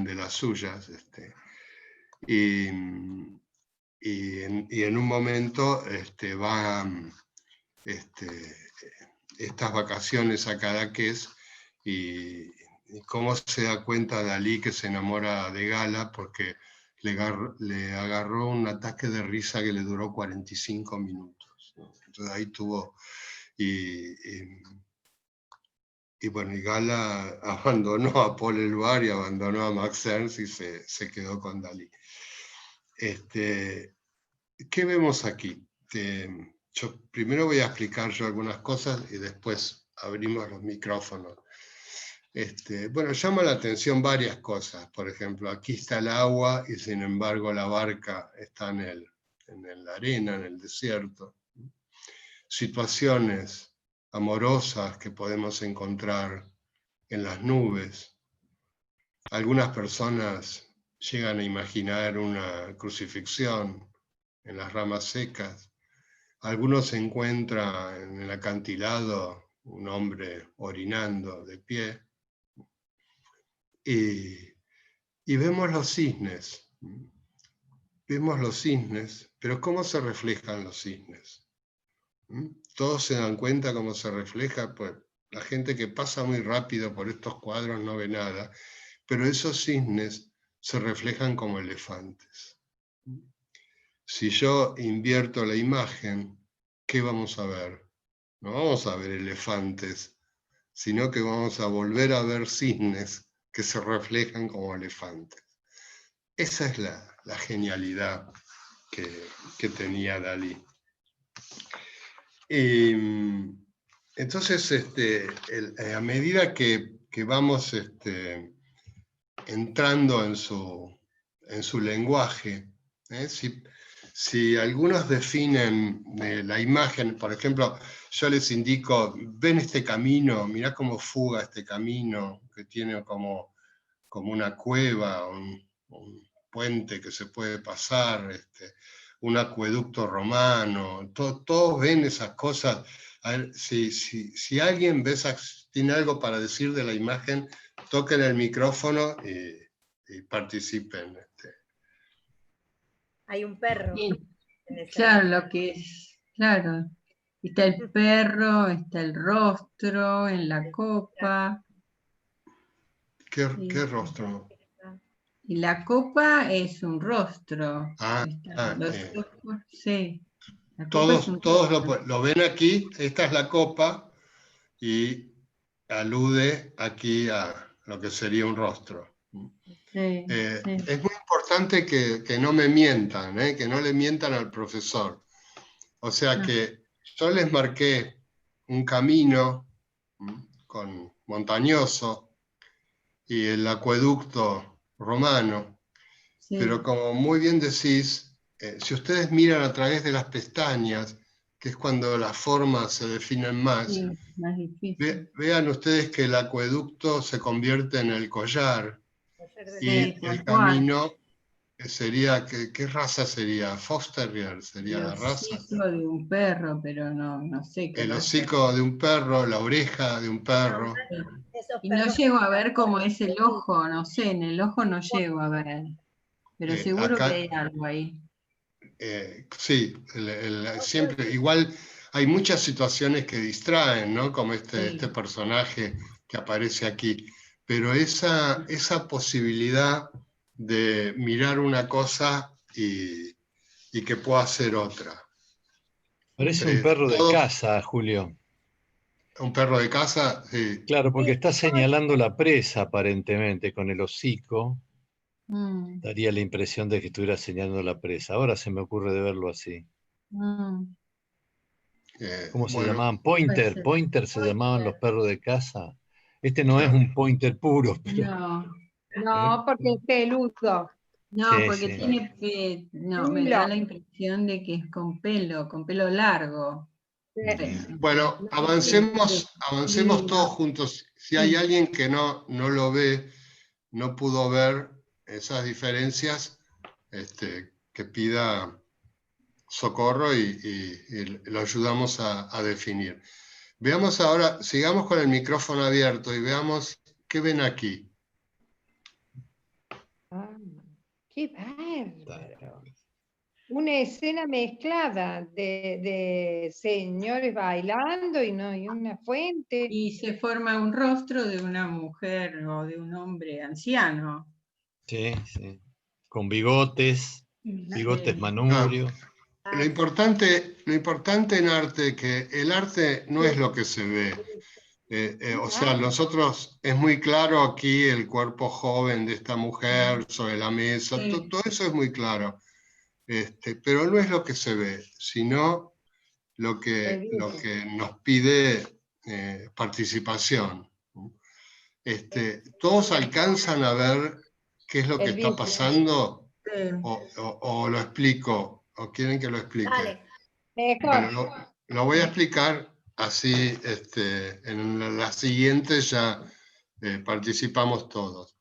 de las suyas. Y en un momento van estas vacaciones a Cadaqués y cómo se da cuenta Dalí que se enamora de Gala porque le agarró un ataque de risa que le duró 45 minutos, ¿no? Entonces ahí tuvo, y bueno, y Gala abandonó a Paul Eluard y abandonó a Max Ernst y se quedó con Dalí. ¿Qué vemos aquí? Yo primero voy a explicar yo algunas cosas y después abrimos los micrófonos. Bueno, llama la atención varias cosas. Por ejemplo, aquí está el agua y sin embargo la barca está en la arena, en el desierto. Situaciones amorosas que podemos encontrar en las nubes. Algunas personas llegan a imaginar una crucifixión en las ramas secas. Algunos se encuentra en el acantilado un hombre orinando de pie. Y vemos los cisnes. Vemos los cisnes, pero ¿cómo se reflejan los cisnes? Todos se dan cuenta cómo se refleja, pues la gente que pasa muy rápido por estos cuadros no ve nada, pero esos cisnes se reflejan como elefantes. Si yo invierto la imagen, ¿qué vamos a ver? No vamos a ver elefantes, sino que vamos a volver a ver cisnes que se reflejan como elefantes. Esa es la genialidad que tenía Dalí. Entonces, a medida que vamos entrando en su lenguaje, si algunos definen la imagen, por ejemplo, yo les indico, ven este camino, mirá cómo fuga este camino, que tiene como una cueva, un puente que se puede pasar, un acueducto romano, todos ven esas cosas. A ver, si alguien tiene algo para decir de la imagen, toquen el micrófono y participen. Hay un perro. Sí. Claro, lo que es, claro. Está el perro, está el rostro en la copa. ¿Qué rostro? Y la copa es un rostro. Ah, Están ah, los eh, ojos, sí. La copa es todos, un todos rostro. lo ven aquí, esta es la copa y alude aquí a lo que sería un rostro. Sí, sí. Es muy importante que no me mientan, que no le mientan al profesor. O sea Ah, que yo les marqué un camino con montañoso y el acueducto romano, pero sí, como muy bien decís, si ustedes miran a través de las pestañas, que es cuando las formas se definen más, sí, más difícil. vean ustedes que el acueducto se convierte en el collar Sí, y el tal cual. camino sería, ¿qué raza sería? Fox Terrier sería El la raza. hocico de un perro, pero no sé qué El raza. hocico de un perro, la oreja de un perro. Y no llego a ver cómo es el ojo, no sé, en el ojo no llego a ver, pero seguro que Acá, hay algo ahí. sí, siempre, igual hay muchas situaciones que distraen, ¿no? Como este Sí, personaje que aparece aquí, pero esa posibilidad de mirar una cosa y que pueda ser otra. Parece un perro de Todo casa, Julio. un perro de casa, sí. Claro, porque está señalando la presa aparentemente con el hocico. mm, Daría la impresión de que estuviera señalando la presa. Ahora se me ocurre de verlo así. mm, ¿Cómo se Bueno, llamaban? puede Pointer. ser. Pointer se llamaban los perros de casa. Este no es claro. un pointer puro, pero... No, ¿eh? No, porque es peludo. no, Sí, porque sí. tiene, no, me da Hilo. la impresión de que es con pelo largo. Bueno, No, avancemos Hilo. todos juntos. Si hay Sí, alguien que no lo ve, no pudo ver esas diferencias, que pida socorro y lo ayudamos a definir. Veamos ahora, sigamos con el micrófono abierto y veamos qué ven aquí. Ah, qué bárbaro. Una escena mezclada de señores bailando y una fuente. y se forma un rostro de una mujer o de un hombre anciano. Sí, sí. Con bigotes, bigotes Sí, Ah, manubrios. lo importante en arte, que el arte no es lo que se ve. O sea, nosotros es muy claro aquí el cuerpo joven de esta mujer sobre la mesa, sí, todo eso es muy claro. Pero no es lo que se ve, sino El lo dibujo. que nos pide participación. ¿Todos alcanzan a ver qué es lo que El está dibujo. pasando? sí. ¿O lo explico? ¿O quieren que lo explique? Bueno, Mejor. lo voy a explicar así, en la siguiente ya participamos todos.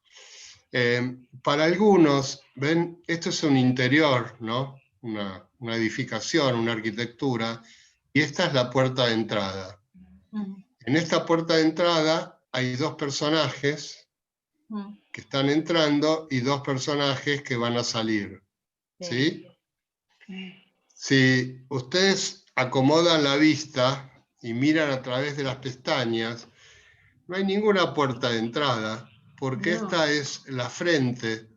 Para algunos, ven, esto es un interior, ¿no? Una edificación, una arquitectura, y esta es la puerta de entrada. Mm, En esta puerta de entrada hay dos personajes mm, que están entrando y dos personajes que van a salir, ¿sí? Si ustedes acomodan la vista y miran a través de las pestañas, no hay ninguna puerta de entrada, porque no, esta es la frente,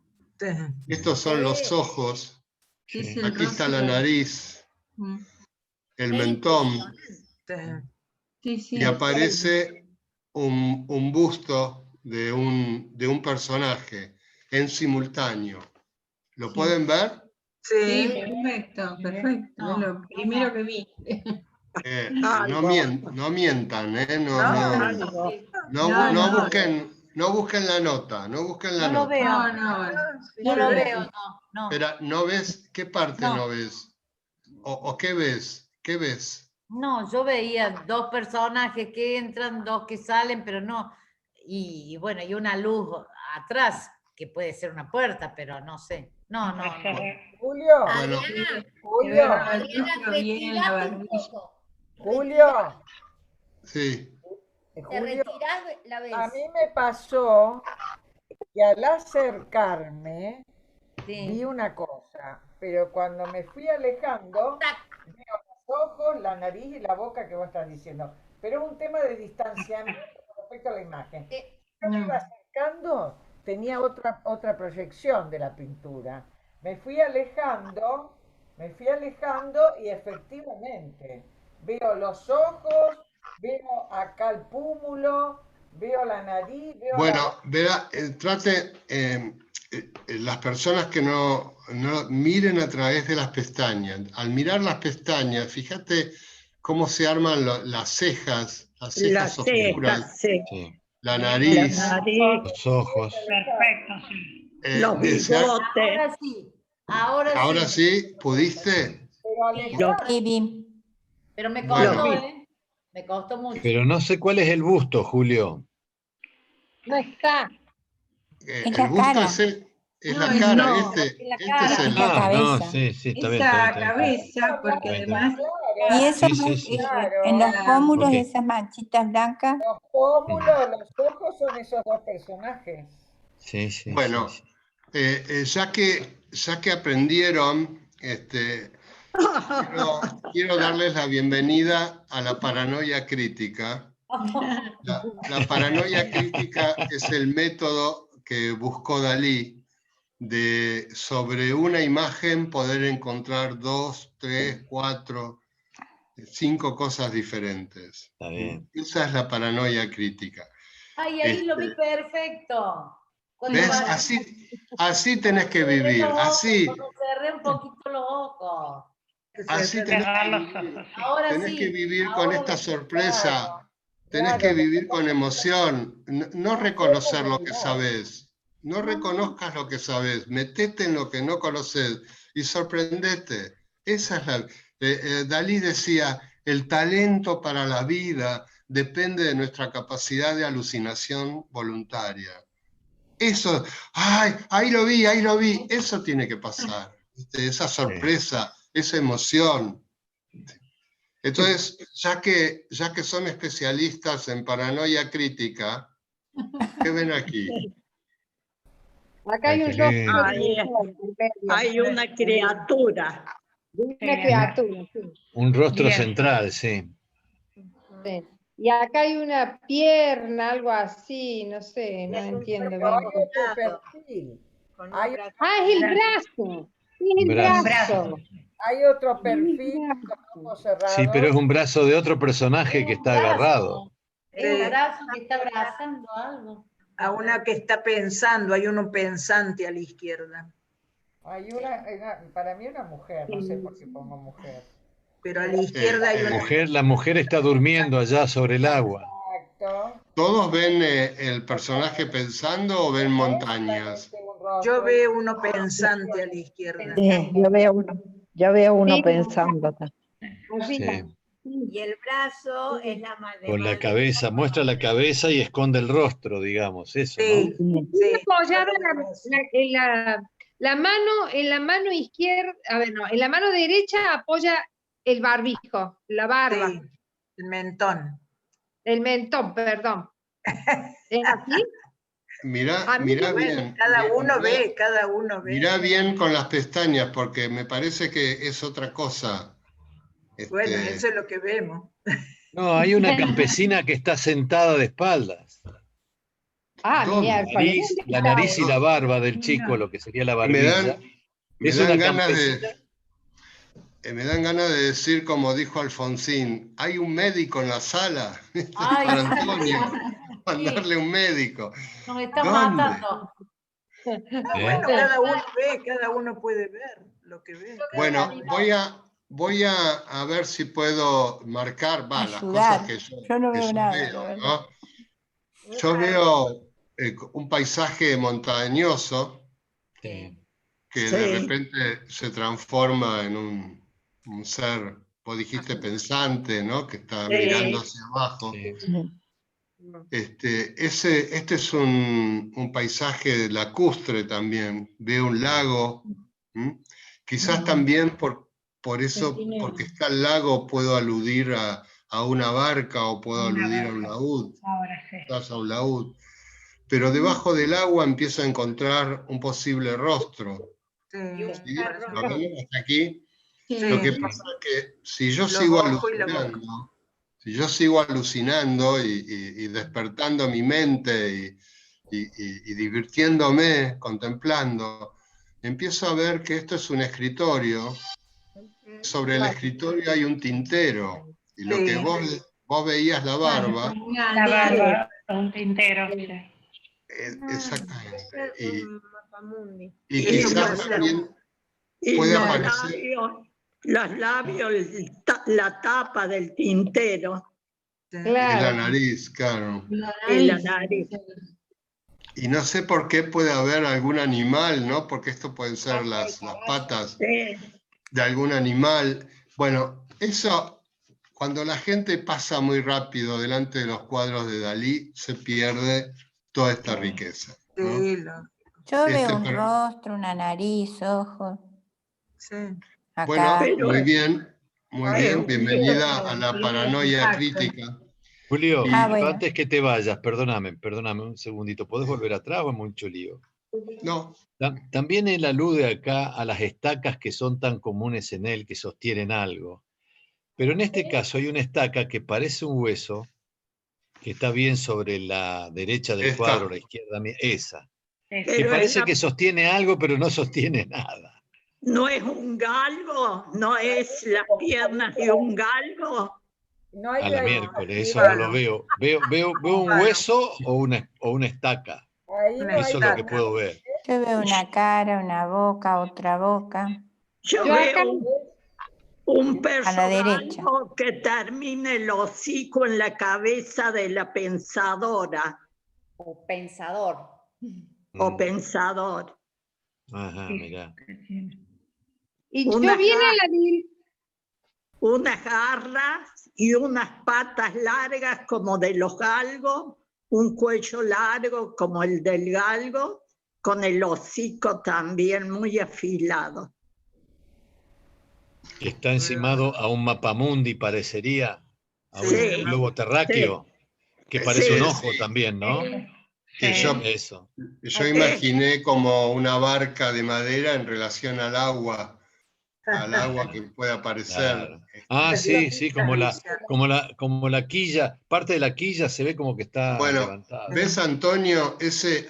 estos son los ojos, es Sí. el aquí está la rostro. nariz, Mm, el mentón, sí, y sí, aparece un busto de un personaje en simultáneo. ¿Lo sí. pueden ver? Sí, perfecto, perfecto. Es lo primero que vi. No mientan, Algo. No, no no, busquen la nota, no busquen la No lo nota. veo, no. no lo veo, no. Espera, ¿no ves? ¿Qué parte No, no ves? ¿O qué ves? ¿Qué ves? no, yo veía dos personajes que entran, dos que salen, pero no. Y bueno, y una luz atrás, que puede ser una puerta, pero no sé. No. Julio, Bueno, Se ve Julio, el rostro bien, la barbilla. Julio, sí. Julio, a mí me pasó que al acercarme Sí. vi una cosa, pero cuando me fui alejando, veo los ojos, la nariz y la boca que vos estás diciendo. Pero es un tema de distanciamiento con respecto a la imagen. Yo me iba acercando, tenía otra proyección de la pintura. Me fui alejando y efectivamente veo los ojos, veo acá el pómulo, veo la nariz, veo la Bueno, verá, las personas que no miren a través de las pestañas. Al mirar las pestañas, fíjate cómo se arman las cejas Las oscuras, cejas, sí. Sí. la La nariz. nariz, Los ojos. Perfecto, sí. los bigotes. Ahora sí, ahora Ahora sí. sí, ¿pudiste? pero alejado. Pero me Bueno. costó, ¿eh? Me costó mucho. Pero no sé cuál es el busto, Julio. No está. El busto es No, la cara, no, este es la es cara. el... Ah, no, sí, sí, está bien. esa Está bien, está bien. cabeza, porque Está bien, además Y eso Sí, sí, sí. en los pómulos, Ok. esas manchitas blancas. Los pómulos, los ojos son esos dos personajes. Sí, sí, Bueno, sí, ya que aprendieron, quiero darles la bienvenida a la paranoia crítica. La paranoia crítica es el método que buscó Dalí de sobre una imagen poder encontrar 2, 3, 4, 5 cosas diferentes. Está bien. Esa es la paranoia crítica. Ay, ahí lo vi perfecto. Cuando ¿Ves? va- Así tenés que cerré vivir, los ojos, así. cuando cerré un poquito los ojos. Así tenés Cerrar que los vivir. ojos, sí. Ahora Tenés sí. que vivir con ahora esta me- sorpresa. Tenés Claro, que lo que vivir con pasa es que emoción. No no reconocer podemos lo que mirar. sabés. No reconozcas lo que sabés. Metete en lo que no conoces y sorprendete. Esa es la... Dalí decía, el talento para la vida depende de nuestra capacidad de alucinación voluntaria. Eso, ¡ay! Ahí lo vi. Eso tiene que pasar. Esa sorpresa, esa emoción. Entonces, ya que son especialistas en paranoia crítica, ¿qué ven aquí? Acá hay Ay, un qué rostro lindo. hay una criatura. Una criatura, sí. Un rostro Bien. central, sí. Sí. Y acá hay una pierna, algo así, no sé, no entiendo Pero hay bien. otro perfil. Hay, Ah, es el brazo. Es el Brazo. brazo. hay otro perfil con ojos cerrados. Sí, pero es un brazo de otro personaje que está agarrado. Es un brazo que está abrazando algo. A una que está pensando, hay uno pensante a la izquierda, Hay para mí una mujer, no sé por qué pongo mujer. pero a la izquierda hay una... La mujer está durmiendo allá sobre el agua. Exacto. ¿Todos ven el personaje pensando o ven montañas? Yo veo uno pensante a la izquierda. Sí, yo veo uno Sí. pensando. Sí. Y el brazo es la madre. Con la cabeza, muestra la cabeza y esconde el rostro, digamos, eso, Sí, ¿no? sí. Apoyada en la mano izquierda, a ver, no, en la mano derecha apoya el barbijo, la barba, Sí, el mentón. el mentón, perdón. ¿Es así? Mirá A mí me- bien. Cada uno ve. Mirá bien con las pestañas, porque me parece que es otra cosa. Bueno, eso es lo que vemos. No, hay una campesina que está sentada de espaldas. Ah, ¿Dónde? mira, La nariz y la barba del chico, lo que sería la me barbilla. Es una campesina. Me dan ganas de decir, como dijo Alfonsín, hay un médico en la sala. Ay, Para sí. Antonio, Sí. mandarle un médico. Nos están ¿Dónde? matando. Bueno, cada uno puede ver lo que ve. Bueno, voy a ver si puedo marcar las Ayudar. cosas que Yo no que veo yo nada, veo, la verdad. ¿no? Yo veo un paisaje montañoso Sí. que Sí. de repente se transforma en un ser, vos dijiste pensante, ¿no? Que está mirando hacia abajo. Sí. Este es un paisaje lacustre también, veo un lago. Quizás también por eso, porque está el lago, puedo aludir a una barca o puedo aludir a un laúd, Ahora sí. quizás a un laúd. Pero debajo del agua empiezo a encontrar un posible rostro, Sí, ¿Sí? parece ¿Lo vemos hasta aquí? Sí. Lo que pasa es que si yo Los sigo ojos y la boca. alucinando, si yo sigo alucinando y despertando mi mente y divirtiéndome, contemplando, empiezo a ver que esto es un escritorio. Sobre el escritorio hay un tintero. Y lo que Sí. vos veías la barba, La barba, un tintero. exactamente. Un mapamundi. Y Y quizás los- también Y puede los aparecer. labios, la tapa del tintero Y la Claro. nariz, claro. y la nariz. Y no sé por qué puede haber algún animal, ¿no? Porque esto pueden ser las patas Sí. de algún animal. Bueno, eso, cuando la gente pasa muy rápido delante de los cuadros de Dalí, se pierde toda esta riqueza, ¿no? Sí, Yo Este veo un per- rostro, una nariz, ojos. sí. Bueno, Acá. Pero- muy bien, bienvenida a la paranoia Exacto. crítica. Julio, Ah, pero bueno. antes que te vayas, perdóname un segundito, ¿podés volver atrás o es mucho lío? No, También él alude acá a las estacas que son tan comunes en él, que sostienen algo. Pero en este caso hay una estaca que parece un hueso, que está bien sobre la derecha del Esta. cuadro, la izquierda, esa. Que Pero parece que sostiene algo, pero no sostiene nada. no es un galgo, no es las piernas de un galgo. No hay A la ahí- miércoles, eso no lo veo. Veo un hueso o una estaca. Ahí no hay Eso es lo que puedo ver. Yo veo una cara, una boca, otra boca. Yo Yo acá- veo un A la derecha. personaje que termine el hocico en la cabeza de la pensadora O pensador. o Mm. pensador. Ajá, mirá. Y Una yo viene a ja- la dir- Unas garras y unas patas largas como de los galgos, un cuello largo como el del galgo, con el hocico también muy afilado. Está encimado a un mapamundi, parecería, a un Sí. globo terráqueo, que parece Sí. un ojo también, ¿no? que yo Eso. imaginé como una barca de madera en relación al agua que puede aparecer. Claro. Ah, sí, sí, como la quilla, parte de la quilla se ve como que está Bueno, levantada. ¿ves, Antonio? Sí,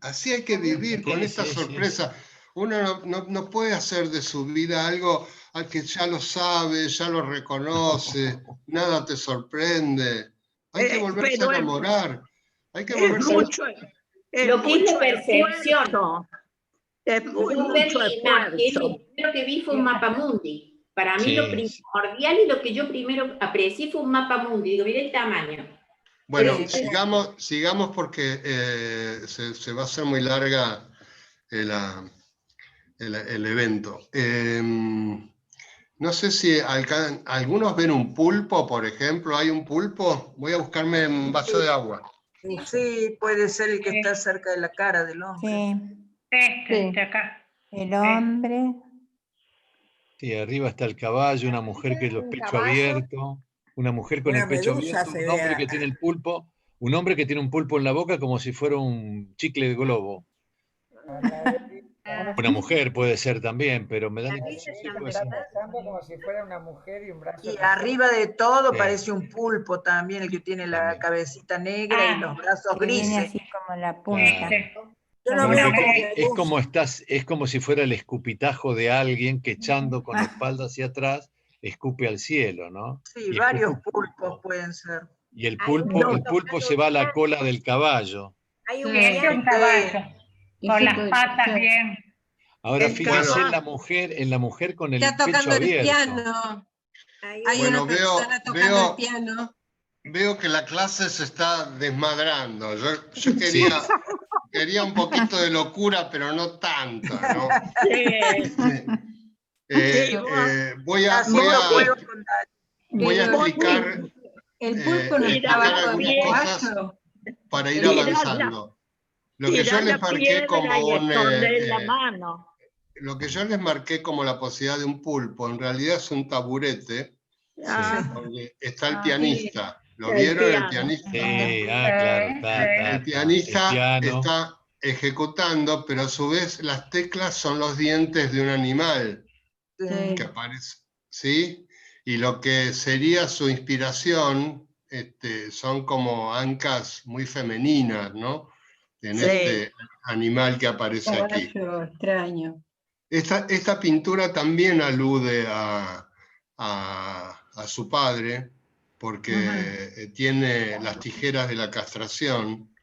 así hay que vivir con Sí, esta sí, sí. sorpresa. Uno no puede hacer de su vida algo al que ya lo sabe, ya lo reconoce, nada te sorprende. Hay que volverse a pero es- enamorar. Hay que Es volverse mucho, es Lo que es la mucho percepción. esfuerzo. Es muy Yo ver mucho la imagen, esfuerzo. lo primero que vi fue un mapa mundi. Para mí Sí, lo sí. primordial y lo que yo primero aprecié fue un mapa mundi. Digo, mira el tamaño. Bueno, Sí. sigamos porque se va a hacer muy larga el evento. No sé si algunos ven un pulpo, por ejemplo. ¿Hay un pulpo? Voy a buscarme un vaso de agua. Sí, puede ser el que está cerca de la cara del hombre. Sí, Este acá. el hombre. Sí, arriba está el caballo, una mujer que los Un pecho caballo. abierto, una mujer con Una el pecho medusa abierto, se un hombre ve. que tiene el pulpo, un hombre que tiene un pulpo en la boca como si fuera un chicle de globo. Una mujer puede ser también, pero me da la impresión que puede ser. Pasando como si fuera una mujer y un brazo. Y arriba de todo Sí. parece un pulpo también, el que tiene la También. cabecita negra y los brazos Que viene grises. así como la punta. Yo lo Como veo que- como es como es como si fuera el escupitajo de alguien que echando con la espalda hacia atrás escupe al cielo, ¿no? Sí, Y varios escupe un pulpos pueden ser. Y el Hay pulpo se va a la cola del caballo. Hay un Sí, este es un caballo. Con las patas bien. Ahora El fíjense caballo. en la mujer con el Está pecho tocando el abierto. piano. hay Hay Bueno, una persona tocando el piano. Veo que la clase se está desmadrando. Yo Sí. quería un poquito de locura, pero no tanta, ¿no? Voy a Así lo puedo contar. voy a Pero explicar el pulpo no mira, está explicar bajo el algunas cosas caballo. para ir Tira avanzando. Lo que yo Tirar les la marqué piedra como y un esconder la mano. lo que yo les marqué como la posibilidad de un pulpo, en realidad es un taburete, Ah, donde está el Ah, pianista. ¿Lo El vieron? El piano. pianista. Sí, claro, está. El pianista El piano. está ejecutando, pero a su vez las teclas son los dientes de un animal Sí. que aparece, ¿sí? Y lo que sería su inspiración son como ancas muy femeninas, ¿no? En Sí. este animal que aparece aquí. Caballo extraño. Esta pintura también alude a su padre, porque tiene las tijeras de la castración,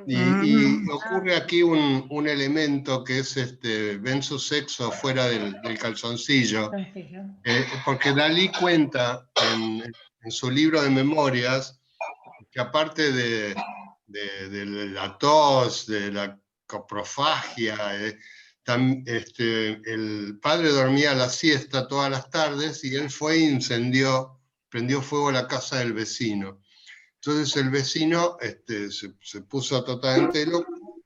y ocurre aquí un elemento que es, ven su sexo fuera del calzoncillo, porque Dalí cuenta en su libro de memorias que aparte de la tos, de la coprofagia, el padre dormía a la siesta todas las tardes y él fue e prendió fuego a la casa del vecino. Entonces el vecino se puso totalmente loco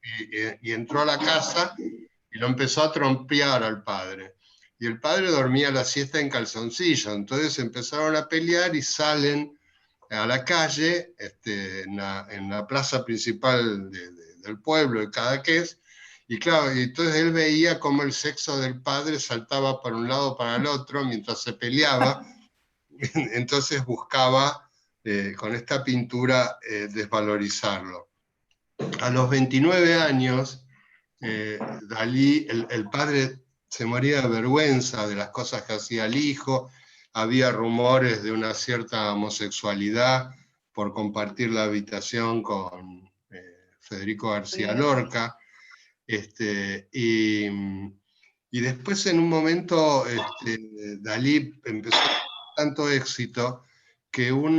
y entró a la casa y lo empezó a trompear al padre. Y el padre dormía la siesta en calzoncillo, entonces empezaron a pelear y salen a la calle, en la plaza principal del pueblo, de Cadaqués, y claro, y entonces él veía cómo el sexo del padre saltaba para un lado para el otro mientras se peleaba, entonces buscaba con esta pintura desvalorizarlo. A los 29 años, Dalí, el padre se moría de vergüenza de las cosas que hacía el hijo, había rumores de una cierta homosexualidad por compartir la habitación con Federico García Lorca, y después en un momento Dalí empezó a tener tanto éxito que un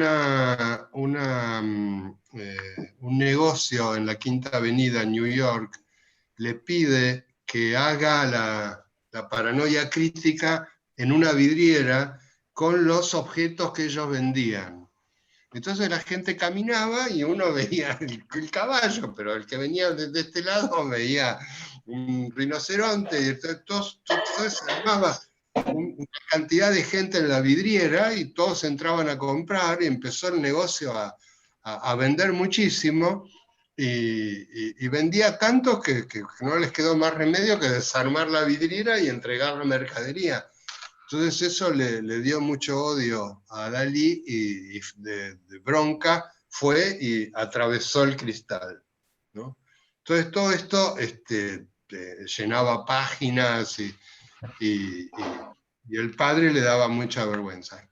negocio en la Quinta Avenida en New York le pide que haga la paranoia crítica en una vidriera con los objetos que ellos vendían. Entonces la gente caminaba y uno veía el caballo, pero el que venía de este lado veía un rinoceronte, y entonces se armaba una cantidad de gente en la vidriera y todos entraban a comprar y empezó el negocio a vender muchísimo, y vendía tanto que no les quedó más remedio que desarmar la vidriera y entregar la mercadería. Entonces eso le dio mucho odio a Dalí y de bronca fue y atravesó el cristal, ¿no? Entonces todo esto llenaba páginas y el padre le daba mucha vergüenza.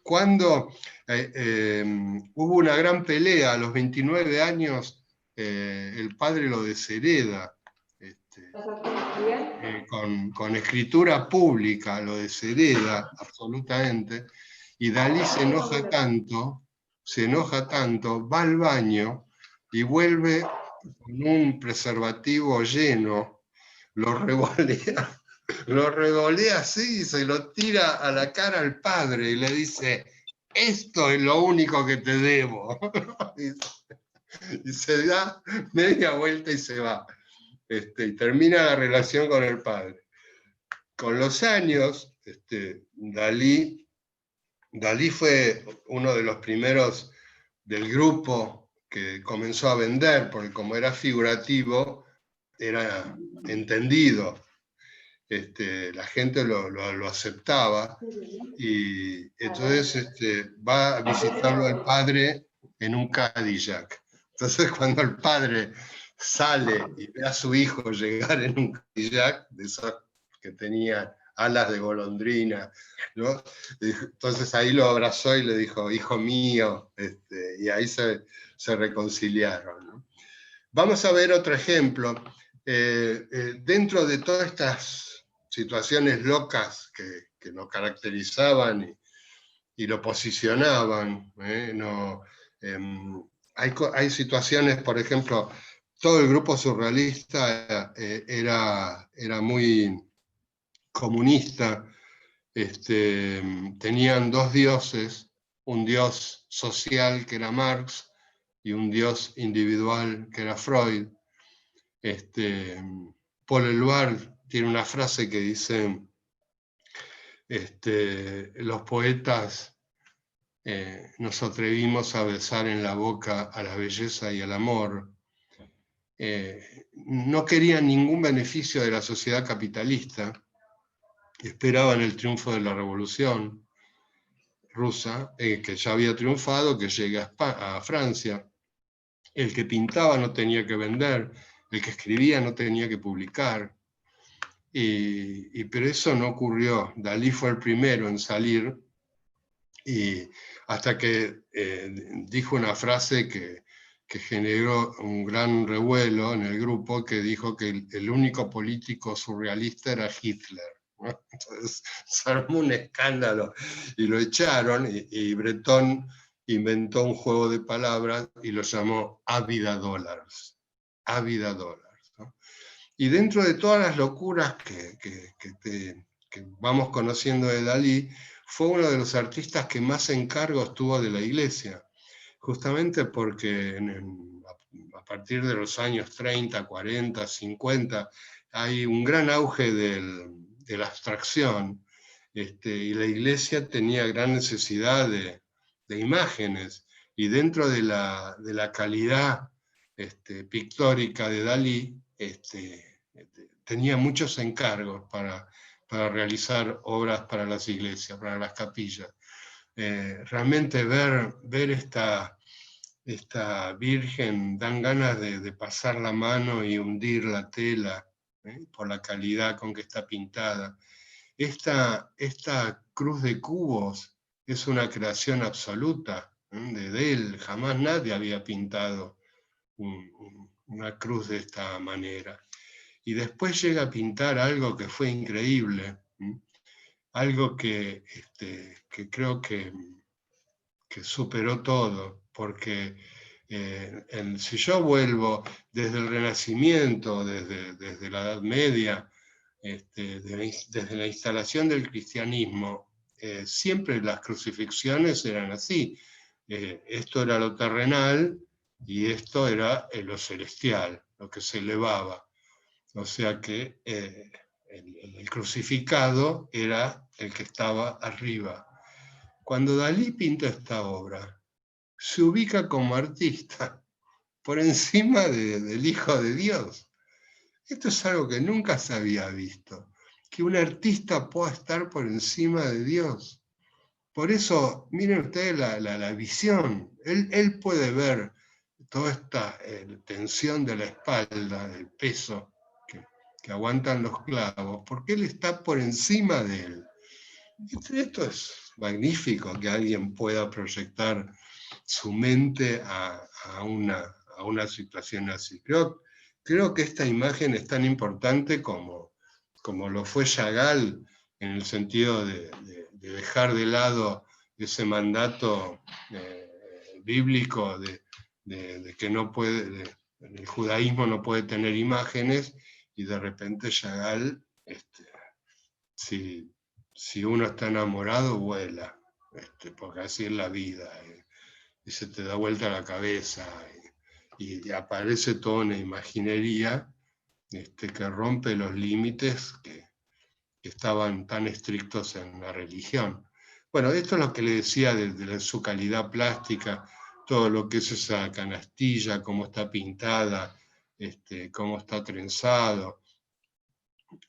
Cuando hubo una gran pelea a los 29 años, el padre lo deshereda. Con escritura pública lo deshereda absolutamente, y Dalí se enoja tanto, va al baño y vuelve con un preservativo lleno, lo revolea así y se lo tira a la cara al padre y le dice: esto es lo único que te debo. Y se da media vuelta y se va. Y termina la relación con el padre. Con los años, Dalí fue uno de los primeros del grupo que comenzó a vender, porque como era figurativo, era entendido. La gente lo aceptaba, y entonces va a visitarlo al padre en un Cadillac. Entonces cuando el padre sale y ve a su hijo llegar en un Cadillac, de esos que tenía alas de golondrina, ¿no? Entonces ahí lo abrazó y le dijo: hijo mío, y ahí se reconciliaron, ¿no? Vamos a ver otro ejemplo. Dentro de todas estas situaciones locas que lo caracterizaban y lo posicionaban, hay situaciones, por ejemplo, todo el grupo surrealista era muy comunista, tenían dos dioses, un dios social que era Marx y un dios individual que era Freud. Paul Eluard tiene una frase que dice: los poetas nos atrevimos a besar en la boca a la belleza y al amor, no querían ningún beneficio de la sociedad capitalista, esperaban el triunfo de la revolución rusa, que ya había triunfado, que llegue a Francia. El que pintaba no tenía que vender, el que escribía no tenía que publicar. Pero eso no ocurrió. Dalí fue el primero en salir, y hasta que dijo una frase que generó un gran revuelo en el grupo, que dijo que el único político surrealista era Hitler, ¿no? Entonces se armó un escándalo y lo echaron, y Breton inventó un juego de palabras y lo llamó Ávida Dollars. Ávida Dollars, ¿no? Y dentro de todas las locuras que vamos conociendo de Dalí, fue uno de los artistas que más encargos tuvo de la Iglesia, justamente porque a partir de los años 30, 40, 50, hay un gran auge de la abstracción, y la Iglesia tenía gran necesidad de imágenes, y dentro de la calidad pictórica de Dalí, tenía muchos encargos para realizar obras para las iglesias, para las capillas. Realmente ver esta Virgen, dan ganas de pasar la mano y hundir la tela, por la calidad con que está pintada. Esta cruz de cubos es una creación absoluta de él. Jamás nadie había pintado una cruz de esta manera. Y después llega a pintar algo que fue increíble, algo que creo que superó todo, porque si yo vuelvo desde el Renacimiento, desde la Edad Media, desde la instalación del cristianismo, siempre las crucifixiones eran así. Esto era lo terrenal y esto era lo celestial, lo que se elevaba. O sea que el crucificado era el que estaba arriba. Cuando Dalí pinta esta obra, se ubica como artista por encima del Hijo de Dios. Esto es algo que nunca se había visto, que un artista pueda estar por encima de Dios. Por eso, miren ustedes la visión. Él puede ver toda esta tensión de la espalda, del peso que aguantan los clavos, porque él está por encima de él. Esto es magnífico, que alguien pueda proyectar su mente a una situación así. Creo que esta imagen es tan importante como lo fue Chagall, en el sentido de dejar de lado ese mandato bíblico de que no puede, el judaísmo no puede tener imágenes, y de repente Chagall, si uno está enamorado, vuela, porque así es la vida, y se te da vuelta la cabeza, y aparece toda una imaginería que rompe los límites que estaban tan estrictos en la religión. Bueno, esto es lo que le decía de su calidad plástica, todo lo que es esa canastilla, cómo está pintada, cómo está trenzado.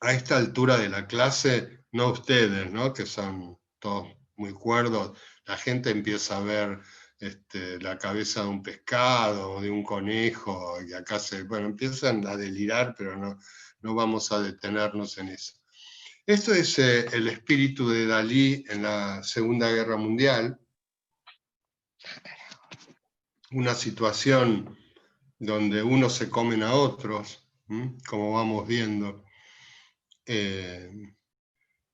A esta altura de la clase, no ustedes, ¿no?, que son todos muy cuerdos, la gente empieza a ver la cabeza de un pescado o de un conejo, y acá empiezan a delirar, pero no vamos a detenernos en eso. Esto es el espíritu de Dalí en la Segunda Guerra Mundial, una situación donde unos se comen a otros, como vamos viendo.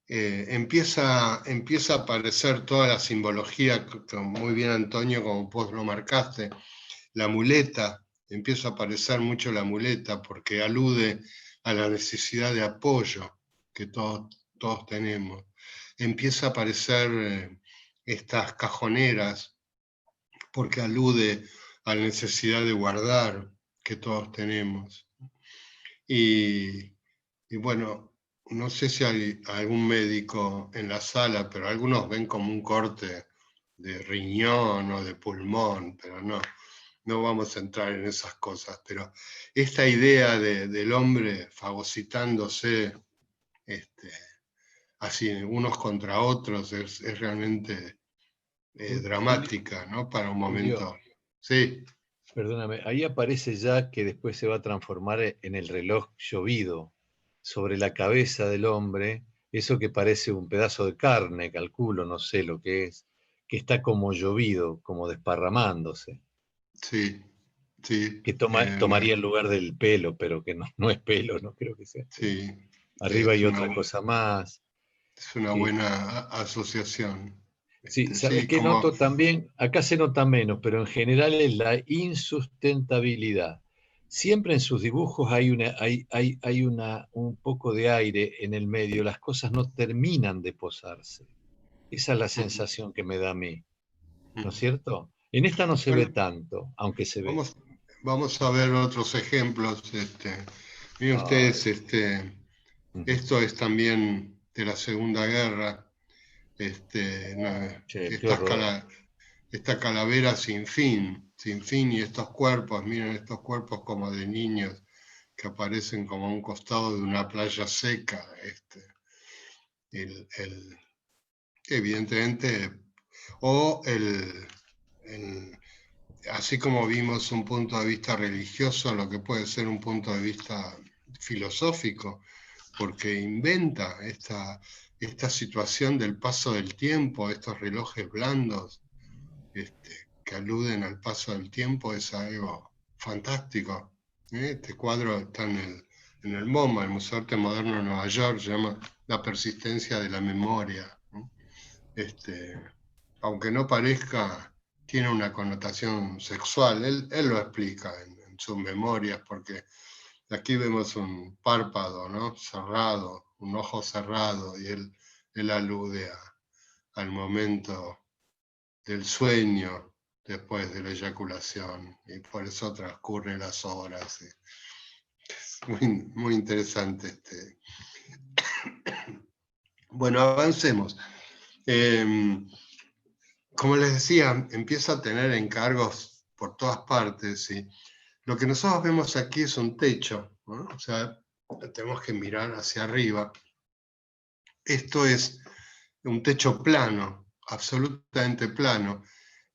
Empieza a aparecer toda la simbología, muy bien Antonio, como vos lo marcaste, la muleta, empieza a aparecer mucho la muleta, porque alude a la necesidad de apoyo que todos tenemos. Empieza a aparecer estas cajoneras, porque alude a la necesidad de guardar que todos tenemos. Y bueno, no sé si hay algún médico en la sala, pero algunos ven como un corte de riñón o de pulmón, pero no no vamos a entrar en esas cosas, pero esta idea del hombre fagocitándose así unos contra otros es realmente dramática, ¿no? Para un momento. Julio, Sí. perdóname, ahí aparece ya que después se va a transformar en el reloj llovido sobre la cabeza del hombre, eso que parece un pedazo de carne, calculo, no sé lo que es, que está como llovido, como desparramándose. Sí, sí. Que tomaría el lugar del pelo, pero que no es pelo, no creo que sea. Sí. Arriba hay otra cosa más. Es una buena asociación. Sí, ¿sabes sí, qué como... noto también? Acá se nota menos, pero en general es la insustentabilidad. Siempre en sus dibujos hay un poco de aire en el medio, las cosas no terminan de posarse. Esa es la sensación que me da a mí, ¿no es cierto? En esta no se ve tanto, aunque se ve. Vamos a ver otros ejemplos. Miren ustedes, esto es también de la Segunda Guerra. Esta calavera sin fin, y estos cuerpos, miren estos cuerpos como de niños que aparecen como a un costado de una playa seca. Evidentemente, o así como vimos un punto de vista religioso, lo que puede ser un punto de vista filosófico, porque inventa esta situación del paso del tiempo, estos relojes blandos que aluden al paso del tiempo, es algo fantástico. Este cuadro está en el MoMA, el Museo de Arte Moderno de Nueva York, se llama La persistencia de la memoria. Aunque no parezca, tiene una connotación sexual. Él lo explica en sus memorias, porque aquí vemos un párpado, ¿no? Cerrado, un ojo cerrado, y él alude al momento del sueño después de la eyaculación, y por eso transcurren las horas. Es muy, muy interesante. Bueno, avancemos. Como les decía, empieza a tener encargos por todas partes. ¿Sí? Lo que nosotros vemos aquí es un techo, ¿no? O sea, tenemos que mirar hacia arriba. Esto es un techo plano, absolutamente plano,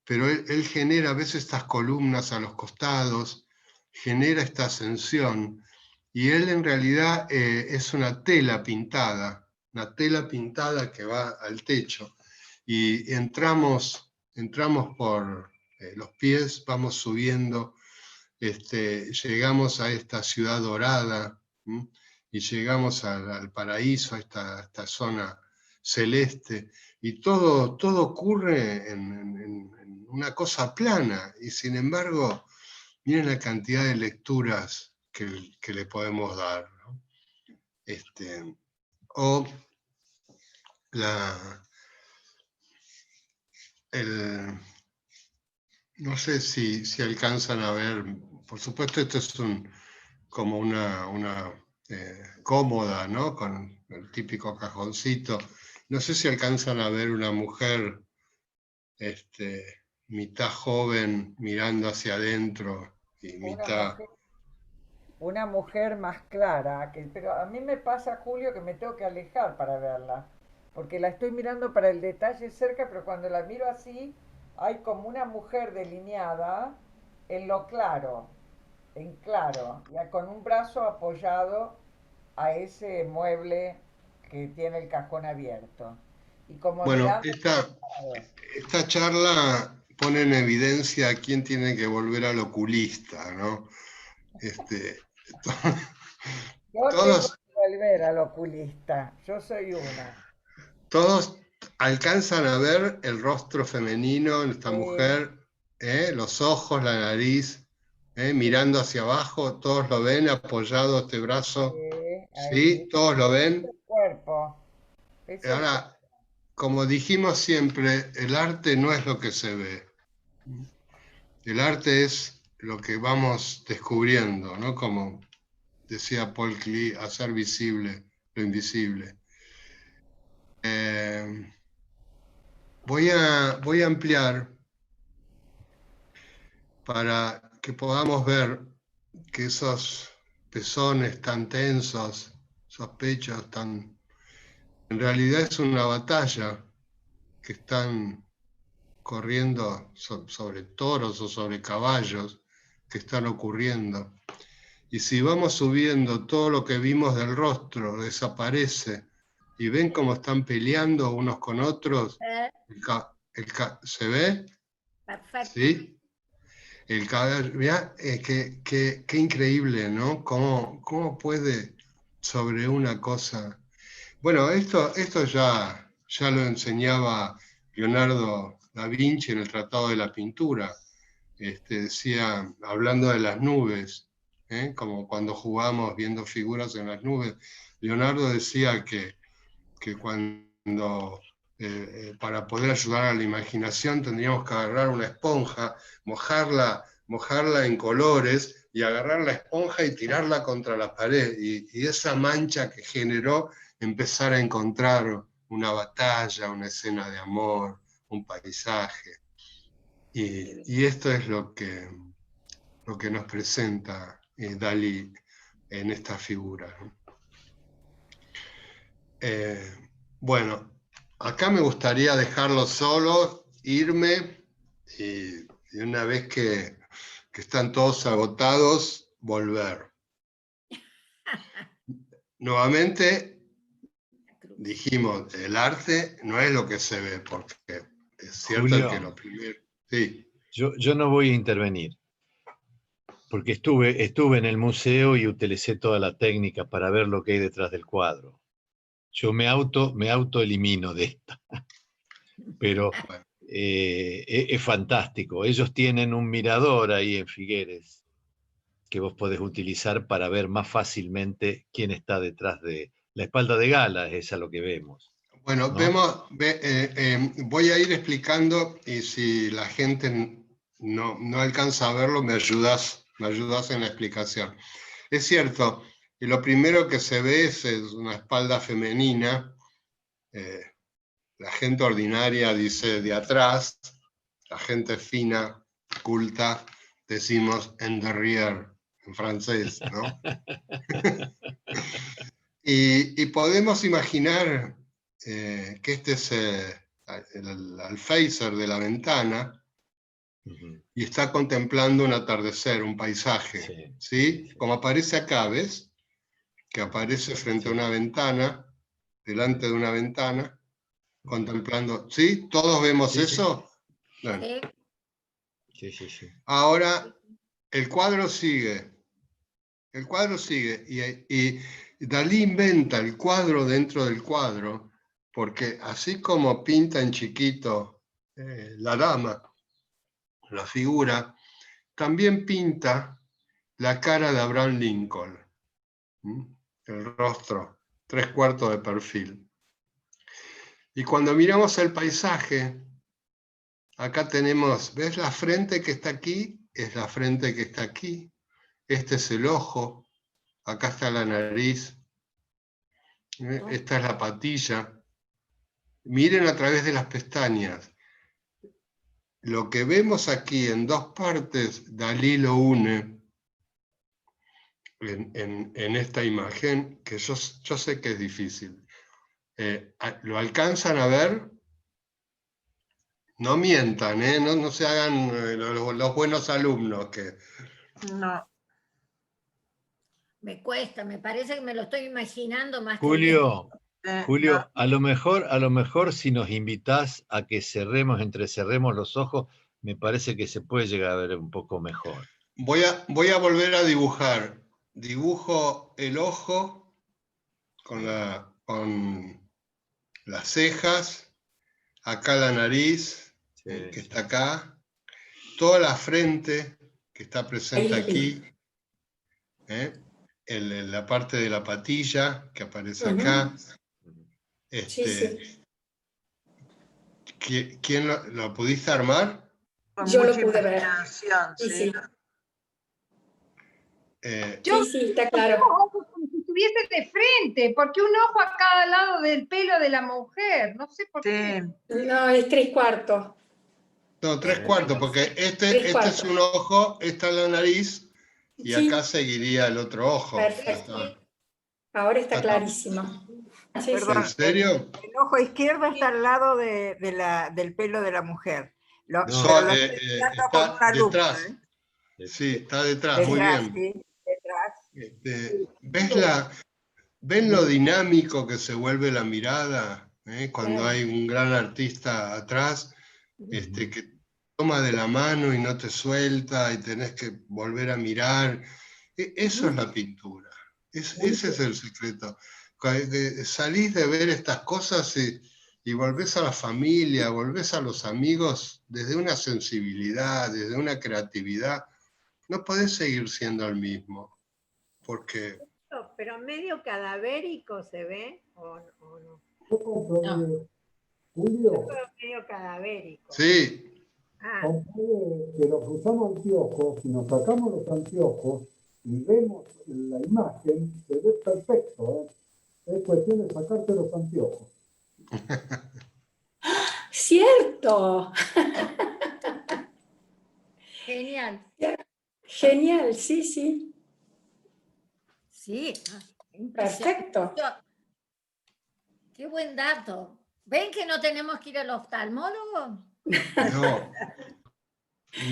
pero él genera a veces estas columnas a los costados, genera esta ascensión, y él en realidad es una tela pintada que va al techo, y entramos por los pies, vamos subiendo, llegamos a esta ciudad dorada, ¿m? Y llegamos al paraíso, a esta zona celeste, y todo ocurre en una cosa plana, y sin embargo, miren la cantidad de lecturas que le podemos dar, ¿no? O no sé si alcanzan a ver, por supuesto esto es como una cómoda, ¿no? Con el típico cajoncito. No sé si alcanzan a ver una mujer mitad joven mirando hacia adentro y mitad... Una mujer más clara, pero a mí me pasa, Julio, que me tengo que alejar para verla, porque la estoy mirando para el detalle cerca, pero cuando la miro así, hay como una mujer delineada en lo claro, en claro, ya con un brazo apoyado a ese mueble que tiene el cajón abierto. Y como bueno, esta charla pone en evidencia a quién tiene que volver al oculista, ¿no? Todos tengo que volver al oculista, yo soy una. Todos alcanzan a ver el rostro femenino en esta mujer, los ojos, la nariz, mirando hacia abajo, todos lo ven, apoyado este brazo, ¿sí? Todos lo ven. El cuerpo. Ahora, como dijimos siempre, el arte no es lo que se ve. El arte es lo que vamos descubriendo, ¿no? Como decía Paul Klee, hacer visible lo invisible. Voy a ampliar para que podamos ver que esos pezones tan tensos, esos pechos tan... En realidad es una batalla que están corriendo sobre toros o sobre caballos que están ocurriendo. Y si vamos subiendo, todo lo que vimos del rostro desaparece. Y ven cómo están peleando unos con otros. ¿Se ve? Perfecto. ¿Sí? El caballo, mirá, qué increíble, ¿no? ¿Cómo puede sobre una cosa? Bueno, esto ya lo enseñaba Leonardo da Vinci en el Tratado de la Pintura. Decía, hablando de las nubes, como cuando jugamos viendo figuras en las nubes, Leonardo decía que cuando para poder ayudar a la imaginación tendríamos que agarrar una esponja, mojarla en colores y agarrar la esponja y tirarla contra la pared. Y esa mancha que generó empezar a encontrar una batalla, una escena de amor, un paisaje. Y esto es lo que nos presenta Dalí en esta figura, ¿no? Bueno, acá me gustaría dejarlo solo, irme, y una vez que están todos agotados, volver. Nuevamente, dijimos, el arte no es lo que se ve, porque es cierto Julio, que lo primero... Sí. Yo no voy a intervenir, porque estuve en el museo y utilicé toda la técnica para ver lo que hay detrás del cuadro. Yo me autoelimino de esta. Pero es fantástico. Ellos tienen un mirador ahí en Figueres que vos podés utilizar para ver más fácilmente quién está detrás de la espalda de Gala, es a lo que vemos. Bueno, ¿no? Voy a ir explicando, y si la gente no alcanza a verlo, me ayudas en la explicación. Es cierto, y lo primero que se ve es una espalda femenina. La gente ordinaria dice de atrás, la gente fina, culta, decimos en derrière, en francés, ¿no? y podemos imaginar que este es el alféizar de la ventana, y está contemplando un atardecer, un paisaje, ¿sí? Como aparece acá, ¿ves? Que aparece frente a una ventana, delante de una ventana, contemplando. ¿Sí? ¿Todos vemos eso? Bueno. Sí. Ahora, el cuadro sigue. El cuadro sigue. Y Dalí inventa el cuadro dentro del cuadro, porque así como pinta en chiquito la dama, la figura, también pinta la cara de Abraham Lincoln. El rostro, 3/4 de perfil. Y cuando miramos el paisaje, acá tenemos, ¿ves la frente que está aquí? Es la frente que está aquí. Este es el ojo. Acá está la nariz. Esta es la patilla. Miren a través de las pestañas. Lo que vemos aquí en dos partes, Dalí lo une en esta imagen, que yo sé que es difícil. ¿Lo alcanzan a ver? No mientan, no se hagan los buenos alumnos. No. Me cuesta, me parece que me lo estoy imaginando más Julio, no. a lo mejor si nos invitás a que entrecerremos los ojos, me parece que se puede llegar a ver un poco mejor. Voy a volver a dibujar. Dibujo el ojo con las cejas, acá la nariz, que está acá, toda la frente que está presente aquí, la parte de la patilla que aparece acá. ¿Quién lo pudiste armar? Yo lo pude ver. Sí. Sí, está claro. Como si estuviese de frente, porque un ojo a cada lado del pelo de la mujer, no sé por qué. No, es 3/4. No, 3/4, porque este es un ojo, esta es la nariz, y Sí. acá seguiría el otro ojo. Perfecto. Ahora está clarísimo. Sí, Perdón, ¿En serio? el ojo izquierdo está al lado del pelo de la mujer. No, Pero lo estoy mirando con está una lupa, detrás. ¿eh? Sí, está detrás, muy Detrás, bien. sí, ¿Ves detrás. ¿ven lo dinámico que se vuelve la mirada? Cuando Claro. hay un gran artista atrás, que toma de la mano y no te suelta y tenés que volver a mirar. Eso es la pintura. Ese es el secreto. Salís de ver estas cosas y volvés a la familia, volvés a los amigos desde una sensibilidad, desde una creatividad. No podés seguir siendo el mismo, porque... Pero medio cadavérico se ve, ¿o no? Julio, Yo creo medio cadavérico. Sí. que nos usamos anteojos, si nos sacamos los anteojos y vemos la imagen, se ve perfecto, ¿eh? Es cuestión de sacarte los anteojos. ¡Cierto! Genial. Genial, sí, sí. Sí. Perfecto. Qué buen dato. ¿Ven que no tenemos que ir al oftalmólogo?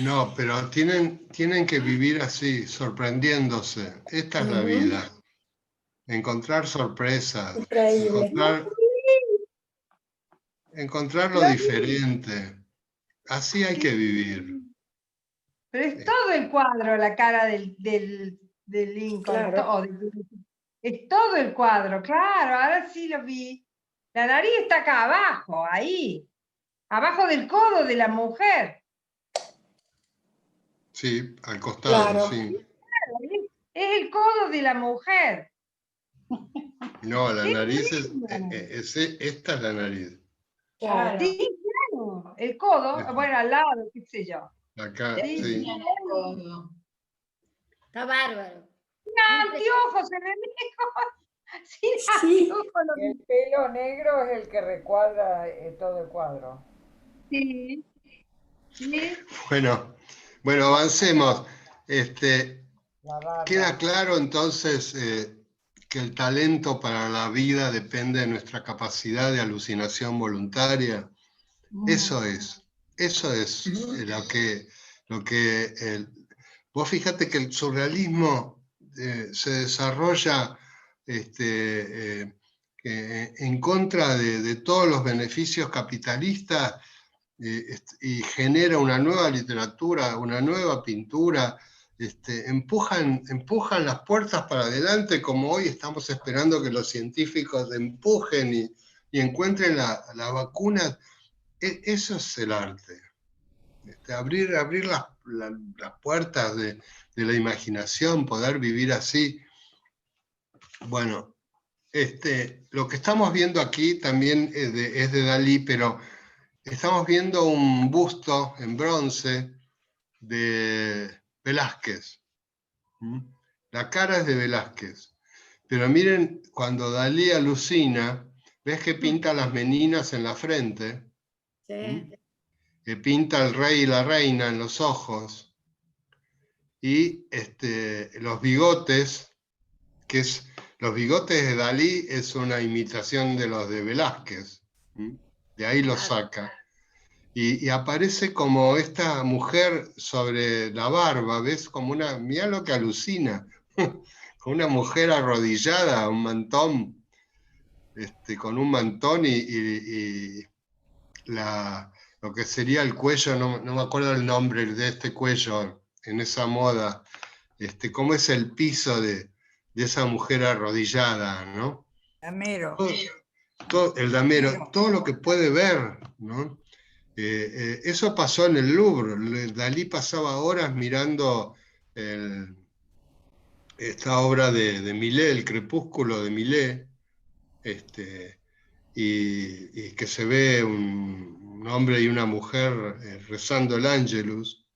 No, pero tienen que vivir así, sorprendiéndose. Esta es la vida. Encontrar sorpresas, encontrar lo diferente. Así hay que vivir. Pero es todo el cuadro, la cara del Lincoln. Claro. Es todo el cuadro, claro, ahora sí lo vi. La nariz está acá abajo, ahí. Abajo del codo de la mujer. Sí, al costado, Claro. sí. Es el codo de la mujer. No, la nariz esta es la nariz. Claro. Sí, claro. El codo, bueno, al lado, qué sé yo. Acá, Sí. sí. Está bárbaro. Anteojos en el Sí. El pelo negro es el que recuadra todo el cuadro. Sí. Sí. Bueno, avancemos. Queda claro entonces que el talento para la vida depende de nuestra capacidad de alucinación voluntaria. Eso es lo que vos fíjate que el surrealismo se desarrolla en contra de todos los beneficios capitalistas y genera una nueva literatura, una nueva pintura. Empujan las puertas para adelante, como hoy estamos esperando que los científicos empujen y encuentren la vacuna. Eso es el arte. Abrir las puertas de la imaginación, poder vivir así. Bueno, lo que estamos viendo aquí también es de Dalí, pero estamos viendo un busto en bronce de Velázquez. La cara es de Velázquez. Pero miren, cuando Dalí alucina, ves que pinta las meninas en la frente. Sí. Que pinta el rey y la reina en los ojos. Y los bigotes, los bigotes de Dalí es una imitación de los de Velázquez. De ahí lo saca. Y aparece como esta mujer sobre la barba, ¿ves? Como mirá lo que alucina, con una mujer arrodillada, un mantón, con un mantón y lo que sería el cuello, no me acuerdo el nombre de este cuello, en esa moda, cómo es el piso de esa mujer arrodillada, ¿no? Damero. El damero, todo lo que puede ver, ¿no? Eso pasó en el Louvre. Dalí pasaba horas mirando esta obra de Millet, El Crepúsculo de Millet, y que se ve un hombre y una mujer rezando el Ángelus,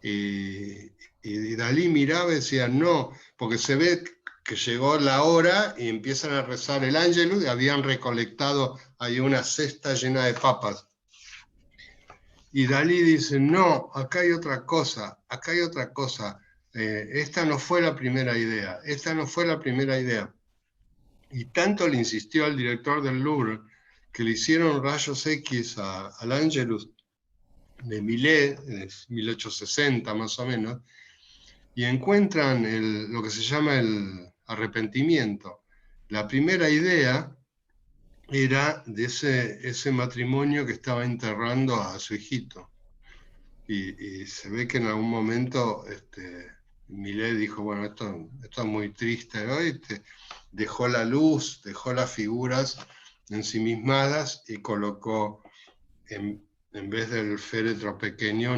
y Dalí miraba y decía no, porque se ve que llegó la hora y empiezan a rezar el Ángelus y habían recolectado ahí una cesta llena de papas. Y Dalí dice, no, acá hay otra cosa, acá hay otra cosa. Esta no fue la primera idea, esta no fue la primera idea. Y tanto le insistió al director del Louvre que le hicieron rayos X al Angelus de Millet, de 1860 más o menos, y encuentran lo que se llama el arrepentimiento. La primera idea era de ese matrimonio que estaba enterrando a su hijito. Y se ve que en algún momento Millet dijo, bueno, esto es muy triste, ¿no? Dejó la luz, dejó las figuras ensimismadas y colocó en vez del féretro pequeño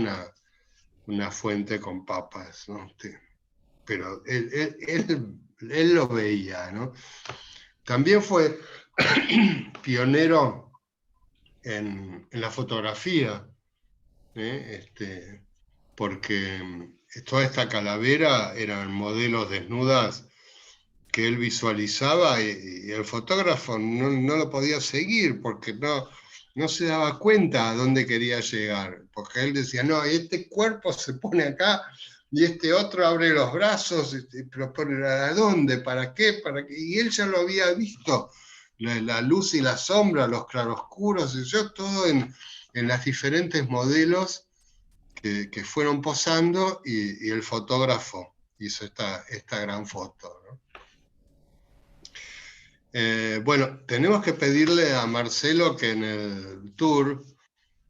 una fuente con papas, ¿no? Pero él lo veía, ¿no? También fue pionero en la fotografía, porque toda esta calavera eran modelos desnudas que él visualizaba y el fotógrafo no lo podía seguir porque no se daba cuenta a dónde quería llegar, porque él decía, no, este cuerpo se pone acá y este otro abre los brazos, pero ¿a dónde? ¿Para qué? Y él ya lo había visto, la luz y la sombra, los claroscuros, y yo todo en las diferentes modelos que fueron posando y el fotógrafo hizo esta gran foto, ¿no? Bueno, tenemos que pedirle a Marcelo que en el tour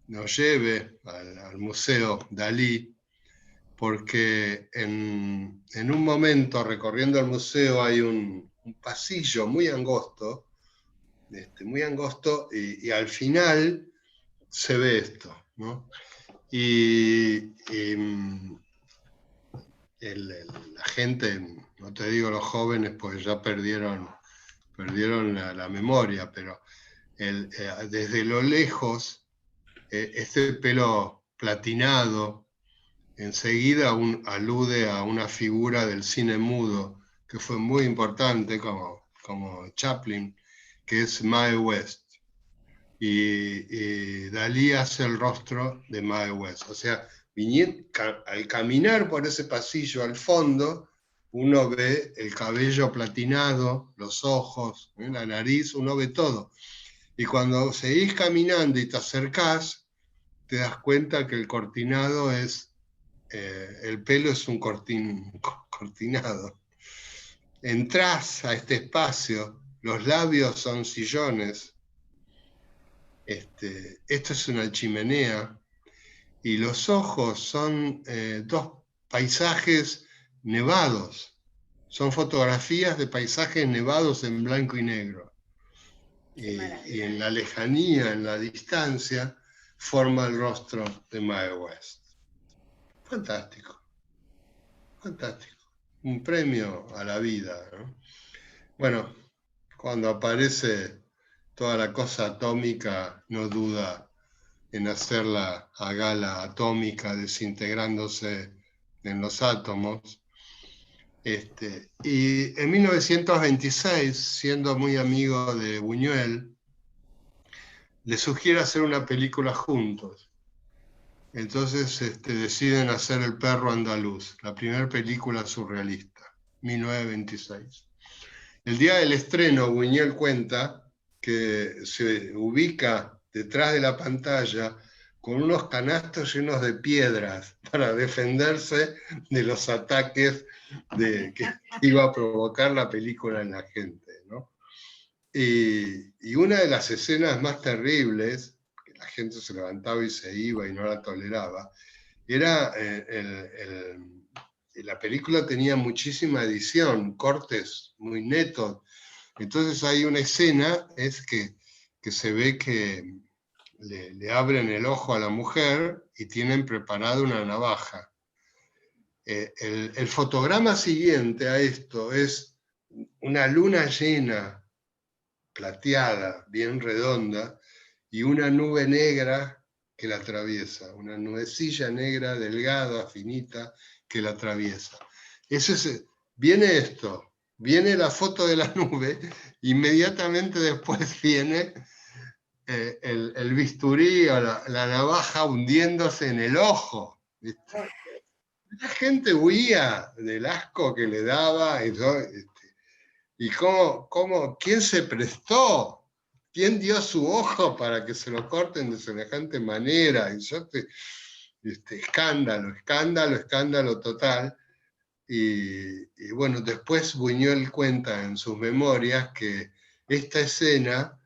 nos lleve al Museo Dalí, porque en un momento recorriendo el museo hay un pasillo muy angosto, y al final se ve esto, ¿no? Y la gente, no te digo los jóvenes, pues ya perdieron la memoria, pero desde lo lejos, este pelo platinado enseguida alude a una figura del cine mudo que fue muy importante como Chaplin, que es Mae West. Y Dalí hace el rostro de Mae West. O sea, al caminar por ese pasillo al fondo, uno ve el cabello platinado, los ojos, la nariz, uno ve todo. Y cuando seguís caminando y te acercás, te das cuenta que el cortinado el pelo es un cortinado. Entrás a este espacio, los labios son sillones, esto es una chimenea, y los ojos son dos paisajes nevados, son fotografías de paisajes nevados en blanco y negro. Y en la lejanía, en la distancia, forma el rostro de Mae West. Fantástico, fantástico. Un premio a la vida, ¿no? Bueno, cuando aparece toda la cosa atómica, no duda en hacerla a gala atómica, desintegrándose en los átomos. Y en 1926, siendo muy amigo de Buñuel, le sugiere hacer una película juntos. Entonces deciden hacer El perro andaluz, la primera película surrealista, 1926. El día del estreno, Buñuel cuenta que se ubica detrás de la pantalla con unos canastos llenos de piedras para defenderse de los ataques que iba a provocar la película en la gente, ¿no? Y una de las escenas más terribles, que la gente se levantaba y se iba y no la toleraba, era la película tenía muchísima edición, cortes muy netos. Entonces hay una escena, que se ve que le abren el ojo a la mujer y tienen preparada una navaja. El fotograma siguiente a esto es una luna llena, plateada, bien redonda, y una nube negra que la atraviesa, una nubecilla negra, delgada, finita, que la atraviesa. Viene esto, viene la foto de la nube, inmediatamente después viene el bisturí o la navaja hundiéndose en el ojo, ¿viste? La gente huía del asco que le daba, y ¿quién se prestó? ¿Quién dio su ojo para que se lo corten de semejante manera? Y escándalo, escándalo, escándalo total. Y bueno, después Buñuel cuenta en sus memorias que esta escena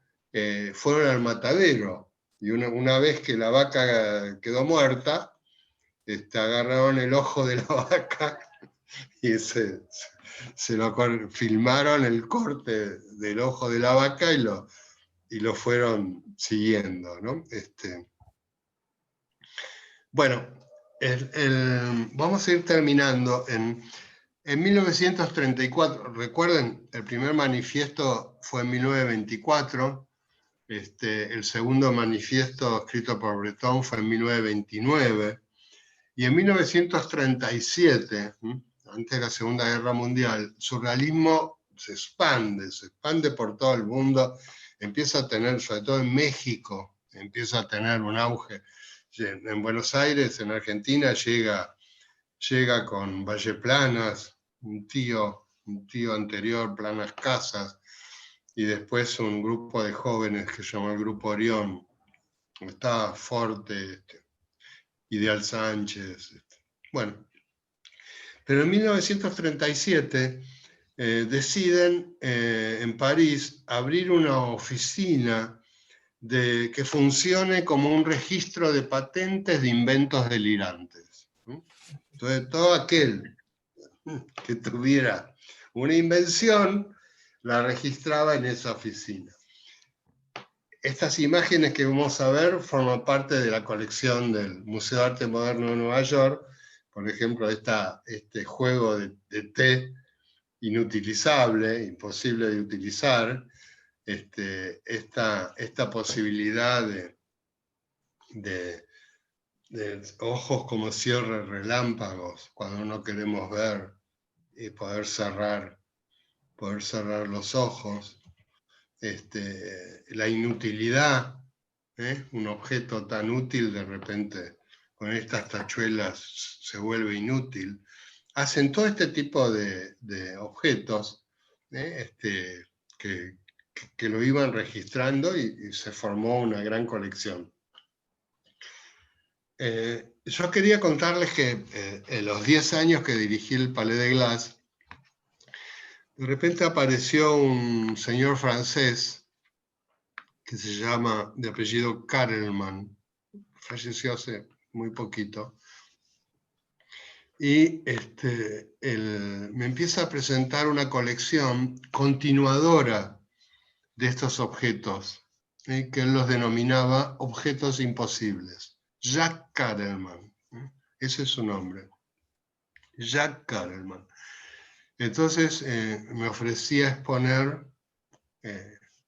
fueron al matadero, y una vez que la vaca quedó muerta, agarraron el ojo de la vaca y filmaron el corte del ojo de la vaca y lo fueron siguiendo, ¿no? Bueno, vamos a ir terminando. En 1934, recuerden, el primer manifiesto fue en 1924, el segundo manifiesto escrito por Breton fue en 1929, y en 1937, antes de la Segunda Guerra Mundial, el surrealismo se expande por todo el mundo, empieza a tener, sobre todo en México, empieza a tener un auge. En Buenos Aires, en Argentina, llega con Valle Planas, un tío anterior, Planas Casas, y después un grupo de jóvenes que se llamó el Grupo Orión. Estaba Forte, Ideal Sánchez. Bueno, pero en 1937 deciden en París abrir una oficina que funcione como un registro de patentes de inventos delirantes. Entonces, todo aquel que tuviera una invención la registraba en esa oficina. Estas imágenes que vamos a ver forman parte de la colección del Museo de Arte Moderno de Nueva York. Por ejemplo, este juego de té inutilizable, imposible de utilizar, esta posibilidad de ojos como cierre relámpagos, cuando no queremos ver, y poder cerrar los ojos, la inutilidad, un objeto tan útil de repente con estas tachuelas se vuelve inútil. Hacen todo este tipo de objetos que lo iban registrando y se formó una gran colección. Yo quería contarles que en los 10 años que dirigí el Palais de Glace, de repente apareció un señor francés que se llama, de apellido Karelman, falleció hace muy poquito, y me empieza a presentar una colección continuadora de estos objetos, que él los denominaba objetos imposibles. Jacques Karelman, ese es su nombre, Jacques Karelman. Entonces me ofrecía exponer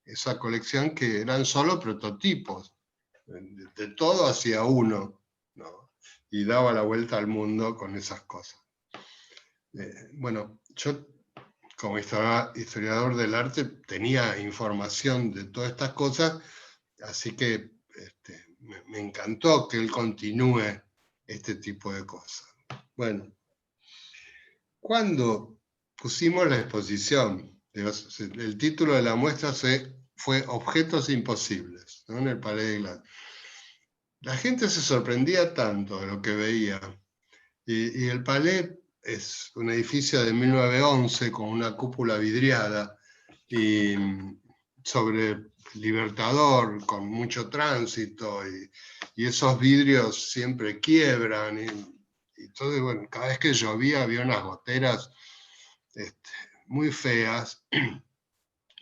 esa colección, que eran solo prototipos, de todo hacia uno, ¿no? Y daba la vuelta al mundo con esas cosas. Bueno, yo como historiador del arte tenía información de todas estas cosas, así que me encantó que él continúe este tipo de cosas. Bueno, cuando pusimos la exposición, el título de la muestra fue Objetos Imposibles, ¿no? En el Palais de Glace. La gente se sorprendía tanto de lo que veía, y el Palais es un edificio de 1911 con una cúpula vidriada, y sobre Libertador, con mucho tránsito, y esos vidrios siempre quiebran, y entonces, bueno, cada vez que llovía había unas goteras muy feas,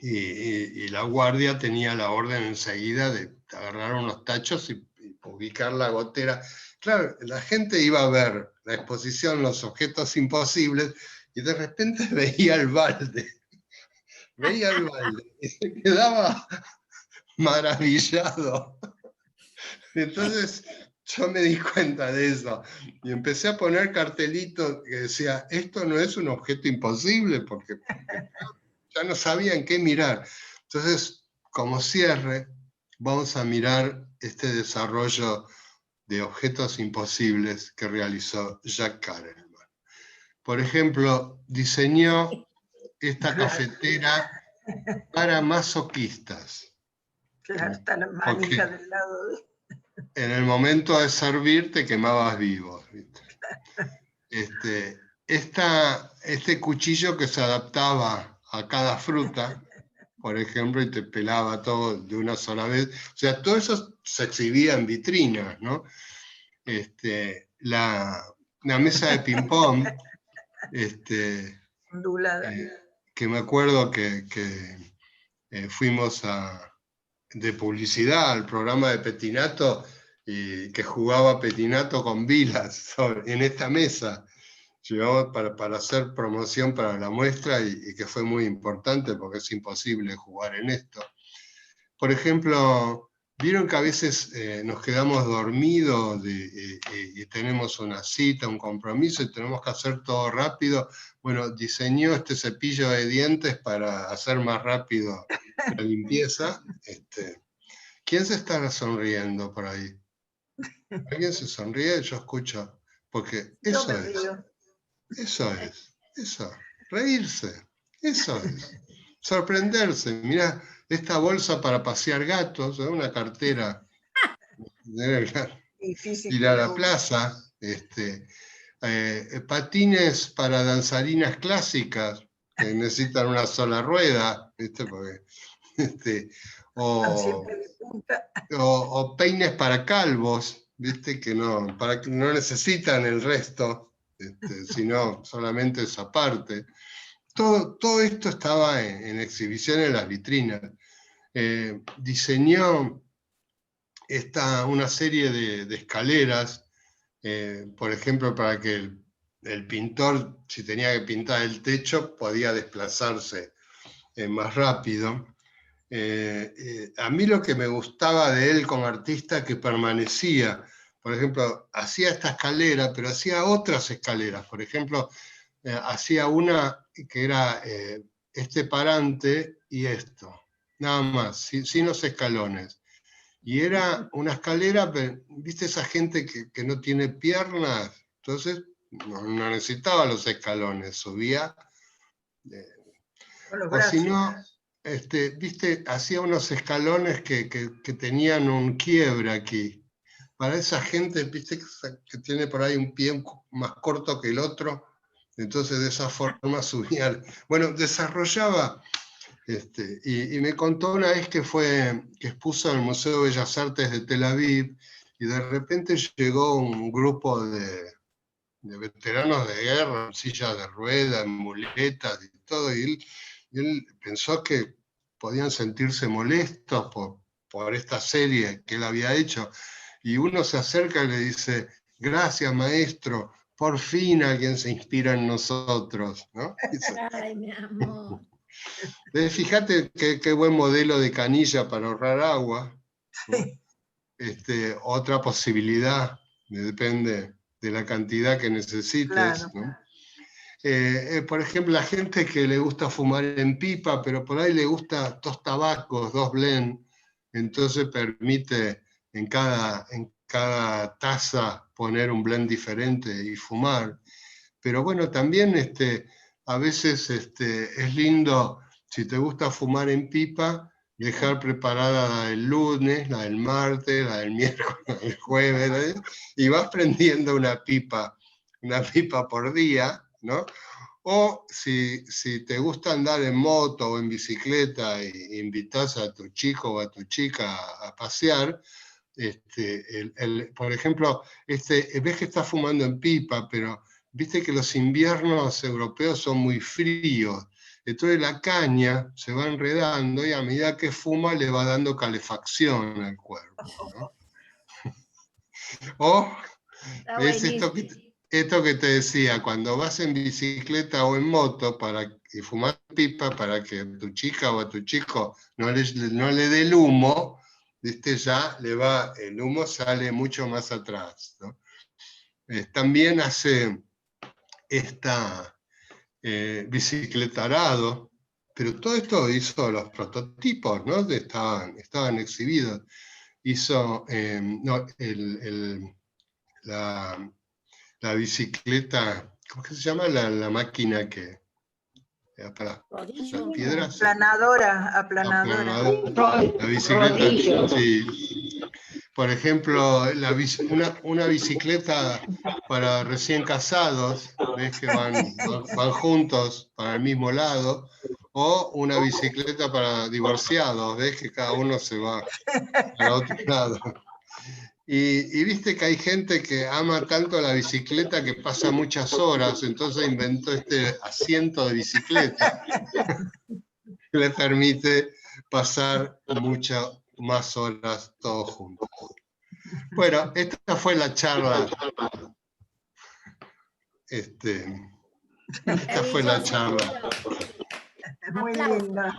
y la guardia tenía la orden enseguida de agarrar unos tachos y ubicar la gotera. Claro, la gente iba a ver la exposición Los Objetos Imposibles, y de repente veía el balde, y se quedaba maravillado. Entonces yo me di cuenta de eso, y empecé a poner cartelitos que decía, esto no es un objeto imposible, porque ya no sabían qué mirar. Entonces, como cierre, vamos a mirar este desarrollo de objetos imposibles que realizó Jack Karelman. Por ejemplo, diseñó esta cafetera para masoquistas. Claro, está la manija del lado de... En el momento de servir te quemabas vivo. Este cuchillo que se adaptaba a cada fruta, por ejemplo, y te pelaba todo de una sola vez. O sea, todo eso se exhibía en vitrinas, ¿no? La mesa de ping-pong, ondulada. Que me acuerdo que fuimos de publicidad al programa de Petinato, y que jugaba Petinato con Vilas en esta mesa. Llevamos para hacer promoción para la muestra y que fue muy importante porque es imposible jugar en esto. Por ejemplo, vieron que a veces nos quedamos dormidos y tenemos una cita, un compromiso y tenemos que hacer todo rápido. Bueno, diseñó este cepillo de dientes para hacer más rápido la limpieza. ¿Quién se está sonriendo por ahí? ¿Alguien se sonríe? Yo escucho. Porque eso es. Eso. Reírse. Eso es. Sorprenderse. Mirá, esta bolsa para pasear gatos, una cartera. Ir a la plaza. Patines para danzarinas clásicas que necesitan una sola rueda. Porque, o peines para calvos, ¿viste? Que no necesitan el resto, sino solamente esa parte. Todo esto estaba en exhibición en las vitrinas. Diseñó una serie de escaleras, por ejemplo, para que el pintor, si tenía que pintar el techo, podía desplazarse más rápido. A mí lo que me gustaba de él como artista, que permanecía, por ejemplo, hacía esta escalera, pero hacía otras escaleras. Por ejemplo, hacía una que era este parante y esto, nada más, sin los escalones. Y era una escalera, ¿viste esa gente que no tiene piernas? Entonces no necesitaba los escalones, subía. O si no, ¿viste? Hacía unos escalones que tenían un quiebre aquí. Para esa gente, ¿viste? Que tiene por ahí un pie más corto que el otro, entonces de esa forma subían. Bueno, desarrollaba, y me contó una vez que expuso en el Museo de Bellas Artes de Tel Aviv, y de repente llegó un grupo de veteranos de guerra, en sillas de ruedas, en muletas y todo, y él pensó que podían sentirse molestos por esta serie que él había hecho, y uno se acerca y le dice: gracias, maestro, por fin alguien se inspira en nosotros, ¿no? Ay, mi amor. Fíjate qué buen modelo de canilla para ahorrar agua, ¿no? Otra posibilidad, depende de la cantidad que necesites, Claro. ¿no? Por ejemplo, la gente que le gusta fumar en pipa, pero por ahí le gusta 2 tabacos, 2 blend, entonces permite en cada taza poner un blend diferente y fumar. Pero bueno, también a veces es lindo, si te gusta fumar en pipa, dejar preparada la del lunes, la del martes, la del miércoles, la del jueves, ¿no? Y vas prendiendo una pipa por día, ¿no? O si te gusta andar en moto o en bicicleta e invitas a tu chico o a tu chica a pasear, por ejemplo, ves que estás fumando en pipa, pero viste que los inviernos europeos son muy fríos, entonces la caña se va enredando y a medida que fuma le va dando calefacción al cuerpo, ¿no? O es esto que te decía, cuando vas en bicicleta o en moto y fumas pipa para que a tu chica o a tu chico no le dé el humo, ¿viste? Ya el humo sale mucho más atrás, ¿no? También hace esta bicicleta arado, Pero todo esto hizo los prototipos, ¿no? Estaban exhibidos. Hizo la bicicleta, ¿cómo que se llama? La máquina que para las piedras. Aplanadora. La bicicleta, sí. Por ejemplo, una bicicleta para recién casados, ¿ves? Que van juntos para el mismo lado, o una bicicleta para divorciados, ¿ves? Que cada uno se va al otro lado. Y viste que hay gente que ama tanto la bicicleta que pasa muchas horas, entonces inventó este asiento de bicicleta que le permite pasar muchas más horas todos juntos. Bueno, esta fue la charla. Esta fue la charla. Muy linda.